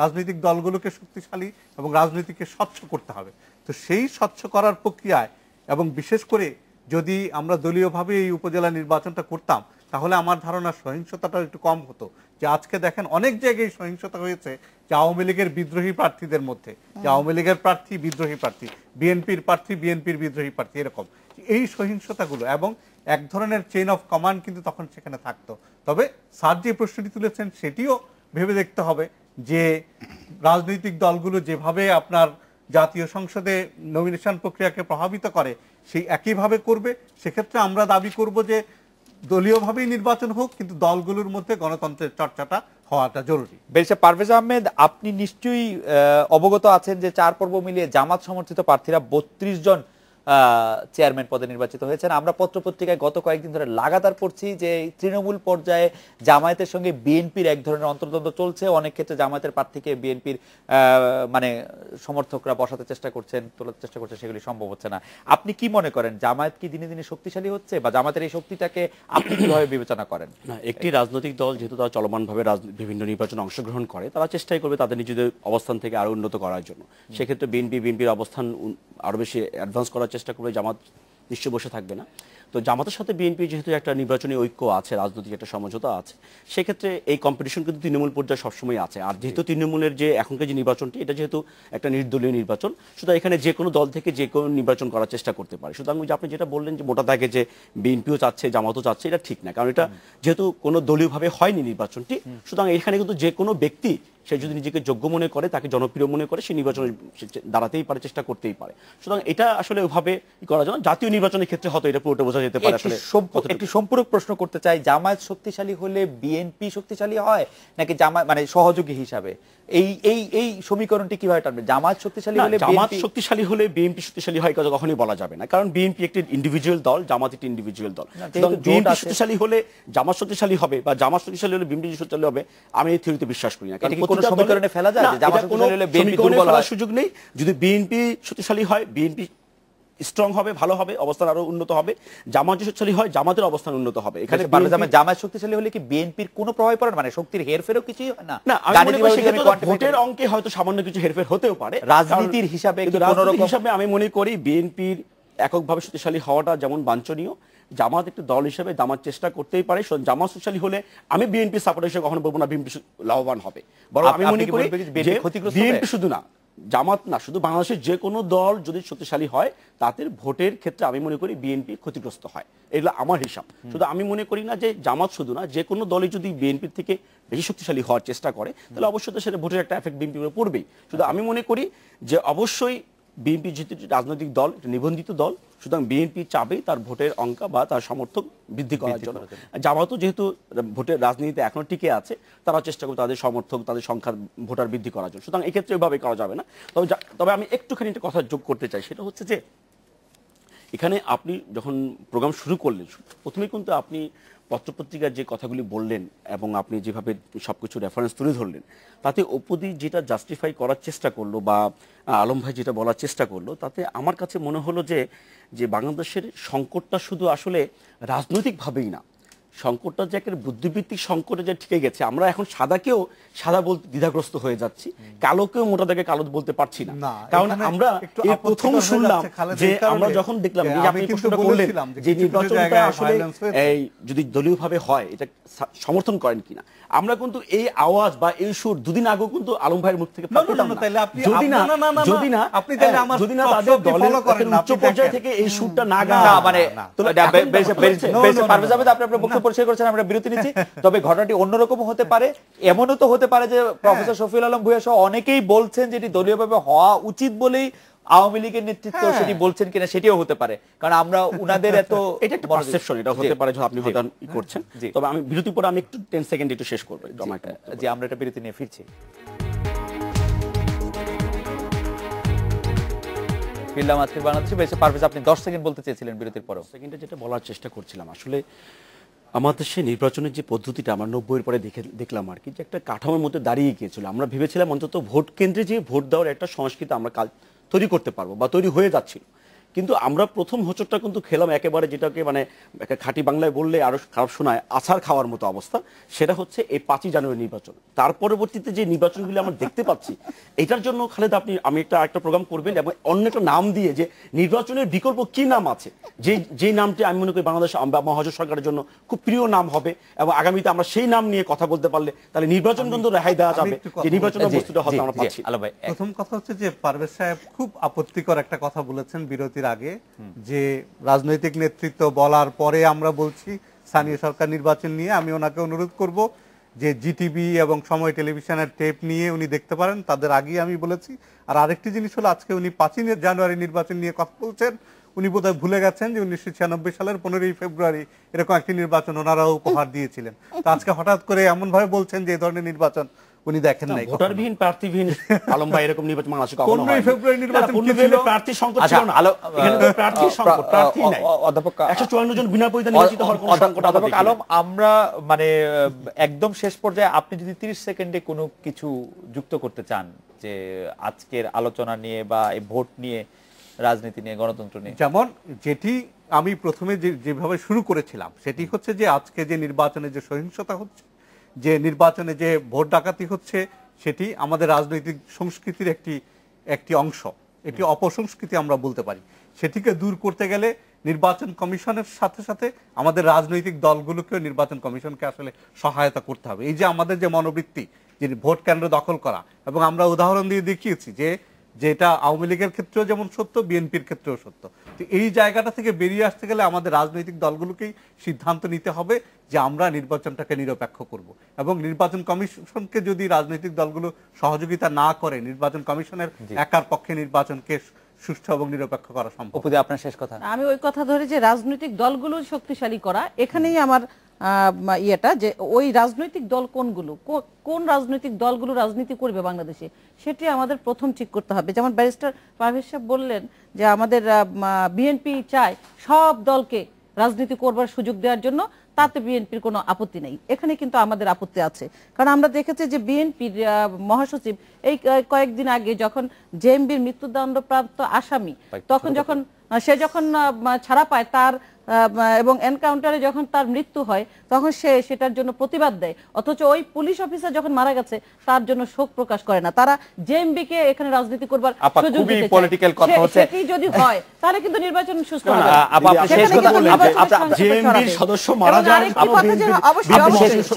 রাজনৈতিক দলগুলোকে শক্তিশালী এবং রাজনীতিকে স্বচ্ছ করতে হবে। তো সেই স্বচ্ছ করার প্রক্রিয়ায় এবং বিশেষ করে যদি আমরা দলীয়ভাবে এই উপজেলা নির্বাচনটা করতাম তাহলে আমার ধারণা সহিংসতাটা একটু কম হতো। যে আজকে দেখেন অনেক জায়গায় সহিংসতা হয়েছে যে আওয়ামী লীগের বিদ্রোহী প্রার্থীদের মধ্যে, যে আওয়ামী লীগের প্রার্থী বিদ্রোহী প্রার্থী, বিএনপির প্রার্থী বিএনপির বিদ্রোহী প্রার্থী, এরকম এই সহিংসতাগুলো এবং এক ধরনের চেইন অফ কমান্ড কিন্তু তখন সেখানে থাকতো। তবে স্যার যে প্রশ্নটি তুলেছেন সেটিও ভেবে দেখতে হবে যে রাজনৈতিক দলগুলো যেভাবে আপনার জাতীয় সংসদে নমিনেশন প্রক্রিয়াকে প্রভাবিত করে সেই একইভাবে করবে। সেক্ষেত্রে আমরা দাবি করব যে দলীয়ভাবেই নির্বাচন হোক, কিন্তু দলগুলোর মধ্যে গণতন্ত্রের চর্চাটা হওয়াটা জরুরি। ব্যারিস্টার পারভেজ আহমেদ, আপনি নিশ্চয়ই অবগত আছেন যে 4 পর্ব মিলিয়ে জামাত সমর্থিত প্রার্থীরা 32 জন চেয়ারম্যান পদে নির্বাচিত হয়েছেন। আমরা পত্রপত্রিকায় গত কয়েকদিন ধরে লাগাতার পড়ছি যে তৃণমূল পর্যায়ে জামায়াতের সঙ্গে বিএনপির এক ধরনের অন্তর্দ্বন্দ্ব চলছে। অনেক ক্ষেত্রে জামায়াতের প্রার্থীকে বিএনপির মানে সমর্থকরা বসাতে চেষ্টা করছেন, তোলার চেষ্টা করছেন, সেগুলি সম্ভব হচ্ছে না। আপনি কি মনে করেন, জামায়াত কি দিনে দিনে শক্তিশালী হচ্ছে, বা জামায়াতের এই শক্তিটাকে আপনি কিভাবে বিবেচনা করেন? না, একটি রাজনৈতিক দল যেহেতু তারা চলমানভাবে বিভিন্ন নির্বাচনে অংশগ্রহণ করে, তারা চেষ্টাই করবে তাদের নিজেদের অবস্থান থেকে আরো উন্নত করার জন্য। সেক্ষেত্রে বিএনপির অবস্থান আরো বেশি অ্যাডভান্স করার চেষ্টা করবে। জামাত নিশ্চয় বসে থাকবে না। তো জামাতের সাথে বিএনপি যেহেতু একটা নির্বাচনী ঐক্য আছে, রাজনৈতিক একটা সমঝোতা আছে, সেক্ষেত্রে এই কম্পিটিশন কিন্তু তৃণমূল পর্যায়ে সবসময় আছে। আর যেহেতু তৃণমূলের যে এখনকার যে নির্বাচনটি, এটা যেহেতু একটা নির্দলীয় নির্বাচন, সুতরাং এখানে যে কোনো দল থেকে যে কোনো নির্বাচন করার চেষ্টা করতে পারে। সুতরাং আপনি যেটা বললেন যে মোটা দাগে যে বিএনপিও চাচ্ছে জামাতও চাচ্ছে, এটা ঠিক না। কারণ এটা যেহেতু কোনো দলীয়ভাবে হয়নি নির্বাচনটি, সুতরাং এখানে কিন্তু যে কোনো ব্যক্তি সে যদি নিজেকে যোগ্য মনে করে, তাকে জনপ্রিয় মনে করে, সে নির্বাচনে দাঁড়াতেই পারে, চেষ্টা করতেই পারে। সুতরাং এটা আসলে ওইভাবে করা যায় না। জাতীয় নির্বাচনের ক্ষেত্রে হয়তো এটা পুরোটা বোঝা যেতে পারে। আসলে একটি সম্পূরক প্রশ্ন করতে চাই, জামায়াত শক্তিশালী হলে বিএনপি শক্তিশালী হয় নাকি জামায়াত মানে সহযোগী হিসাবে? এই এই এই সমীকরণটি কিভাবে টানবে? জামায়াত শক্তিশালী হলে জামাত শক্তিশালী হলে বিএনপি শক্তিশালী হয় কথা কখনোই বলা যাবে না। কারণ বিএনপি একটি ইন্ডিভিজুয়াল দল, জামাত একটি ইন্ডিভিজুয়াল দল। বিএনপি শক্তিশালী হলে জামাত শক্তিশালী হবে, বা জামাত শক্তিশালী হলে বিএনপি শক্তিশালী হবে, আমি এই থিওরিতে বিশ্বাস করি না। কারণ কোনো সমীকরণে ফেলা যায় যে জামাত শক্তিশালী হলে বিএনপি দুর্বল হওয়ার সুযোগ নেই। যদি বিএনপি শক্তিশালী হয়, বিএনপি স্ট্রং হবে, ভালো হবে, অবস্থান আরো উন্নত হবে। জামাত শক্তিশালী হয়, জামাতের অবস্থান উন্নত হবে। এখানে জামাত শক্তিশালী হলে কি বিএনপির কোনো প্রভাব পড়ে না? মানে শক্তির হেরফেরও কিছুই হয় না? না, ভোটের অঙ্কে হয়তো সামান্য কিছু হেরফের হতেও পারে। রাজনীতির হিসাবে আমি মনে করি বিএনপির এককভাবে শক্তিশালী হওয়াটা যেমন বাঞ্ছনীয়, জামাত একটি দল হিসেবে জামাত চেষ্টা করতেই পারে। জামাত শক্তিশালী হলে আমি বিএনপি সাপোর্টার হিসেবে কখনো বলবো না বিএনপি লাভবান হবে। বরং আমি মনে করি বিএনপি শুধু না, জামাত না, শুধু বাংলাদেশের যে কোনো দল যদি শক্তিশালী হয়, তাদের ভোটের ক্ষেত্রে আমি মনে করি বিএনপি ক্ষতিগ্রস্ত হয়। এগুলো আমার হিসাব। শুধু আমি মনে করি না যে জামাত শুধু না, যে কোনো দলই যদি বিএনপির থেকে বেশি শক্তিশালী হওয়ার চেষ্টা করে, তাহলে অবশ্যই তো সেটা ভোটের একটা এফেক্ট বিএনপির উপর পড়বেই। শুধু আমি মনে করি যে অবশ্যই বিএনপি যেহেতু রাজনৈতিক দল, নিবন্ধিত দল, সুতরাং বিএনপি চাবেই তার ভোটের অঙ্ক বা তার সমর্থক বৃদ্ধি করার জন্য। জামাতও যেহেতু ভোটের রাজনীতিতে এখনো টিকে আছে, তারা চেষ্টা করবে তাদের সমর্থক, তাদের সংখ্যা, ভোটার বৃদ্ধি করার জন্য। সুতরাং এক্ষেত্রে ওইভাবে করা যাবে না। তবে আমি একটুখানি একটা কথা যোগ করতে চাই, সেটা হচ্ছে যে এখানে আপনি যখন প্রোগ্রাম শুরু করলেন, প্রথমেই কিন্তু আপনি পত্রপত্রিকার যে কথাগুলি বললেন এবং আপনি যেভাবে সবকিছু রেফারেন্স তুলে ধরলেন, তাতে অপুদি যেটা জাস্টিফাই করার চেষ্টা করলো বা আলম ভাই যেটা বলার চেষ্টা করলো, তাতে আমার কাছে মনে হলো যে বাংলাদেশের সংকটটা শুধু আসলে রাজনৈতিকভাবেই না, সংকটটা যে একটা বুদ্ধিবৃত্তিক সংকটে যে ঠিকে গেছে। আমরা এখন সাদাকেও সাদা বলতে দ্বিধাগ্রস্ত হয়ে যাচ্ছি, কালোকেও মোটা দাগে কালো বলতে পারছি না। কারণ আমরা এই প্রথম শুনলাম যে, আমরা যখন দেখলাম যে আপনি প্রশ্নটা করলেন যে নির্বাচনটা আসলে এই যদি দলীয়ভাবে হয় এটা সমর্থন করেন কিনা, আমরা কিন্তু এই আওয়াজ বা এই সুর দুদিন আগেও কিন্তু আলম ভাইয়ের মুখ থেকে পেতাম না। যদি না তাদের দলের উচ্চ পর্যায় থেকে এই সুরটা না গায়, মানে আপনার পরিষ্কার করেছেন, আমরা বিরতি নিচ্ছি। তবে ঘটনাটি অন্যরকম হতে পারে, এমনও তো হতে পারে যে প্রফেসর শফিউল আলম ভূঁইয়া সহ অনেকেই বলছেন যেটি দলীয়ভাবে হওয়া উচিত বলেই আওয়ামী লীগের নেতৃত্ব সেটি বলছেন কিনা সেটিও হতে পারে। কারণ আমরা উনাদের এত এটা একটা পারসেপশন, এটা হতে পারে যে আপনি হয়তো করছেন। তবে আমি বিরতি পরে আমি একটু 10 সেকেন্ড একটু শেষ করব। জি, আমরা এটা বিরতি নিয়ে ফিরছি। ফিরলাম আজকের বাংলাদেশে। বেশ পারভেজ, আপনি 10 সেকেন্ড বলতে চেয়েছিলেন বিরতির পর। সেকেন্ডে যেটা বলার চেষ্টা করছিলাম, আসলে আমাদের সে নির্বাচনের যে পদ্ধতিটা আমরা 90-এর পরে দেখলাম আর কি, যে একটা কাঠামোর মধ্যে দাঁড়িয়ে গিয়েছিল। আমরা ভেবেছিলাম অন্তত ভোট কেন্দ্রে যে ভোট দেওয়ার একটা সংস্কৃতি আমরা কাল তৈরি করতে পারবো বা তৈরি হয়ে যাচ্ছিল, কিন্তু আমরা প্রথম হোঁচটটা কিন্তু খেলাম একেবারে, যেটাকে মানে একটা খাঁটি বাংলায় বললে আরো খারাপ শোনায়, আছাড় খাওয়ার মতো অবস্থা। সেটা হচ্ছে এই 5ই জানুয়ারি নির্বাচন। তার পরবর্তীতে যে নির্বাচনগুলি আমরা দেখতে পাচ্ছি, এটার জন্য খালেদ আমি একটা প্রোগ্রাম করবেন এবং অন্য একটা নাম দিয়ে যে নির্বাচনের বিকল্প কি নাম আছে, যে নামটি আমি মনে করি বাংলাদেশ মহাজোট সরকারের জন্য খুব প্রিয় নাম হবে, এবং আগামীতে আমরা সেই নাম নিয়ে কথা বলতে পারলে তাহলে নির্বাচন কিন্তু রেহাই দেওয়া যাবে, যে নির্বাচনের বস্তুটা হয়তো আমরা পাচ্ছি। প্রথম কথা হচ্ছে যে পারভেজ সাহেব খুব আপত্তিকর একটা কথা বলেছেন বিরতির আগে, যে রাজনৈতিক নেতৃত্ব বলার পরে আমরা বলছি স্থানীয় সরকার নির্বাচন নিয়ে। আমি ওনাকে অনুরোধ করব যে জিটিভি এবং সময় টেলিভিশনের টেপ নিয়ে উনি দেখতে পারেন, তাদের আগেই আমি বলেছি। আর আরেকটি জিনিস হলো, আজকে উনি 5ই জানুয়ারি নির্বাচন নিয়ে কথা বলছেন, উনি বোধহয় ভুলে গেছেন যে 1996 সালের 15ই ফেব্রুয়ারি এরকম একটি নির্বাচন ওনারাও উপহার দিয়েছিলেন। তো আজকে হঠাৎ করে এমন ভাবে বলছেন যে এই ধরনের নির্বাচন উনি দেখেন নাই। ভোটারবিহীন প্রার্থীবিহীন আলম ভাই এরকম নির্বাচন বাংলাদেশে কখনো হয়নি। 15ই ফেব্রুয়ারি নির্বাচন কি ছিল? প্রার্থী সংকট ছিল না, এখানে তো প্রার্থী সংকট, প্রার্থী নাই। অধ্যাপক 154 জন বিনা পরিচয় নির্বাচিত হওয়ার কোনো সংকট আমরা অধ্যাপক দেখি না। আলম, আমরা মানে একদম শেষ পর্যায়ে আপনি যদি 30 সেকেন্ডে কোনো কিছু যুক্ত করতে চান যে আজকের আলোচনা নিয়ে বা এই ভোট নিয়ে, রাজনীতি নিয়ে, গণতন্ত্র নিয়ে। যেমন যেটি আমি প্রথমে যেভাবে শুরু করেছিলাম সেটি হচ্ছে যে আজকে যে নির্বাচনে যে সহিংসতা হচ্ছে, যে নির্বাচনে যে ভোট ডাকাতি হচ্ছে, সেটি আমাদের রাজনৈতিক সংস্কৃতির একটি অংশ, একটি অপসংস্কৃতি আমরা বলতে পারি। সেটিকে দূর করতে গেলে নির্বাচন কমিশনের সাথে সাথে আমাদের রাজনৈতিক দলগুলোকেও নির্বাচন কমিশনকে আসলে সহায়তা করতে হবে। এই যে আমাদের যে মনোবৃত্তি, যে ভোট কেন্দ্র দখল করা, এবং আমরা উদাহরণ দিয়ে দেখিয়েছি যে যেটা আওয়ামী লীগের ক্ষেত্রেও যেমন সত্য, বিএনপির ক্ষেত্রেও সত্য। তো এই জায়গাটা থেকে বেরিয়ে আসতে গেলে আমাদের রাজনৈতিক দলগুলোকেই সিদ্ধান্ত নিতে হবে যে আমরা নির্বাচনটাকে নিরপেক্ষ করব, এবং নির্বাচন কমিশনকে যদি রাজনৈতিক দলগুলো সহযোগিতা না করে, নির্বাচন কমিশনের একার পক্ষে নির্বাচনকে সুষ্ঠু এবং নিরপেক্ষ করা সম্ভব। অপুদি, আপনার শেষ কথা। আমি ওই কথা ধরে যে রাজনৈতিক দলগুলো শক্তিশালী করা, এখানেই আমার ইয়েটা, যে ওই রাজনৈতিক দল কোনগুলো, কোন রাজনৈতিক দলগুলো রাজনীতি করবে বাংলাদেশে, সেটি আমাদের প্রথম ঠিক করতে হবে। যেমন ব্যারিস্টার পারভেজ সাহেব বললেন যে আমাদের বিএনপি চায় সব দলকে রাজনীতি করবার সুযোগ দেওয়ার জন্য, তাতে বিএনপির কোনো আপত্তি নেই। এখানে কিন্তু আমাদের আপত্তি আছে, কারণ আমরা দেখেছি যে বিএনপির মহাসচিব এই কয়েকদিন আগে যখন জেএমবির মৃত্যুদণ্ডপ্রাপ্ত আসামি, তখন যখন সে ছাড়া পায় তার এবং এনকাউন্টারে যখন তার মৃত্যু হয়, তখন সে সেটার জন্য প্রতিবাদ দেয়, অথচ ওই পুলিশ অফিসার যখন মারা গেছে তার জন্য শোক প্রকাশ করে না। তারা জেএমবি কে এখানে রাজনীতি করবার সুযোগ দিতে চায়। সেটি যদি হয় তাহলে কিন্তু নির্বাচন সুষ্ঠু হবে। জেএমবির সদস্য মারা যায়,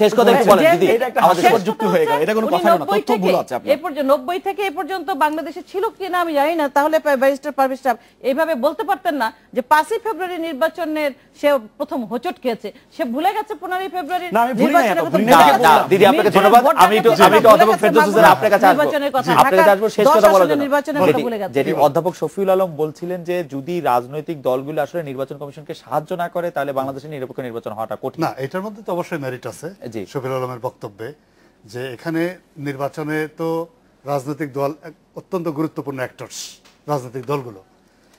শেষ কথা একটু বলেন দিদি। এটা একটা হাস্যকর যুক্তি হয়ে গেল, এটা কোনো কথা না, তথ্য ভুল আছে আপনার। এই পর্যন্ত 90 থেকে এই পর্যন্ত বাংলাদেশে ছিল কিনা আমি জানি না, তাহলে ব্যারিস্টার পারভেজ সাহেব এইভাবে বলতে পারতেন না যে 5ই ফেব্রুয়ারি নির্বাচনের সে প্রথম হোঁচট খেয়েছে, সে ভুলে গেছে 15ই ফেব্রুয়ারি নির্বাচনের কথা। দিদি আপনাকে ধন্যবাদ। আমি একটু অধ্যাপক ফেরদৌস হোসেন আপনার কাছে আসবো, শেষ কথা বলার জন্য। যেটি অধ্যাপক শফিউল আলম বলছিলেন যে যদি রাজনৈতিক দলগুলো আসলে নির্বাচন কমিশনকে সাহায্য না করে তাহলে বাংলাদেশের নিরপেক্ষ নির্বাচন হওয়াটা কঠিন। না, এটার মধ্যে তো অবশ্যই মেরিট আছে শফিউল আলমের বক্তব্যে, যে এখানে নির্বাচনে তো রাজনৈতিক দল অত্যন্ত গুরুত্বপূর্ণ অ্যাক্টরস, রাজনৈতিক দলগুলো।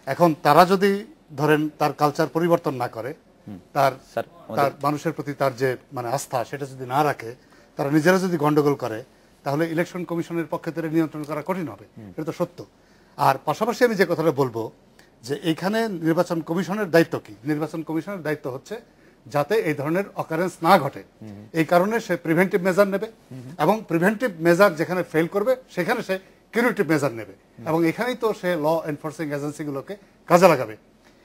এখন তারা যদি ধরেন তার কালচার পরিবর্তন না করে, তার মানুষের প্রতি তার যে মানে আস্থা সেটা যদি না রাখে, তারা নিজেরা যদি গন্ডগোল করে, তাহলে ইলেকশন কমিশনের পক্ষে থেকে নিয়ন্ত্রণ করা কঠিন হবে, এটা তো সত্য। আর পাশাপাশি আমি যে কথাটা বলবো যে এইখানে নির্বাচন কমিশনের দায়িত্ব কি? নির্বাচন কমিশনের দায়িত্ব হচ্ছে যাতে এই ধরনের অকারেন্স না ঘটে, এই কারণে সে প্রিভেন্টিভ মেজার নেবে, এবং প্রিভেন্টিভ মেজার যেখানে ফেল করবে সেখানে সে কিউরেটিভ মেজার নেবে, এবং এখানেই তো সে ল এনফোর্সিং এজেন্সিগুলোকে কাজে লাগাবে।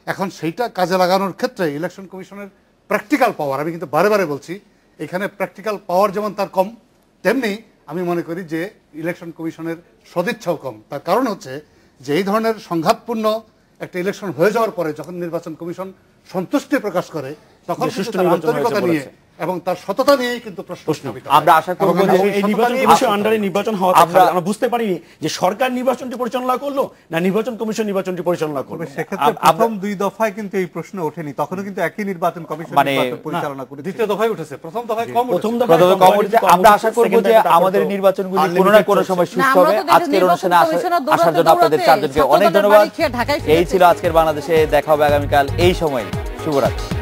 এখন সেইটা কাজে লাগানোর ক্ষেত্রে ইলেকশন কমিশনের প্র্যাকটিক্যাল পাওয়ার, আমি কিন্তু বারে বারে বলছি, এখানে প্র্যাকটিক্যাল পাওয়ার যেমন তার কম, তেমনি আমি মনে করি যে ইলেকশন কমিশনের সদিচ্ছাও কম। তার কারণ হচ্ছে যে এই ধরনের সংঘাতপূর্ণ একটা ইলেকশন হয়ে যাওয়ার পরে যখন নির্বাচন কমিশন সন্তুষ্টি প্রকাশ করে, তখন আন্তরিকতা নিয়ে এবং তার সততা নিয়েই কিন্তু প্রশ্ন আমরা আশা করব যে এই নির্বাচন কমিশন আন্ডারে নির্বাচন হওয়া আমরা বুঝতে পারিনি যে সরকার নির্বাচনটি পরিচালনা করলো না নির্বাচন কমিশন নির্বাচনটি পরিচালনা করলো। সেক্ষেত্রে প্রথম দুই দফায় কিন্তু এই প্রশ্ন ওঠেনি, তখনও কিন্তু একই নির্বাচন কমিশন পরিচালনা করে। দ্বিতীয় দফায় উঠেছে, প্রথম দফায় কম উঠেছে। আমরা আশা করব যে আমাদের নির্বাচনগুলি কোনো না কোনো সময় সুষ্ঠু হবে। আজকের অনুষ্ঠানে আসার জন্য আপনাদের চারজনকে অনেক ধন্যবাদ। এই ছিল আজকের বাংলাদেশে, দেখা হবে আগামীকাল এই সময়। শুভরাত্রি।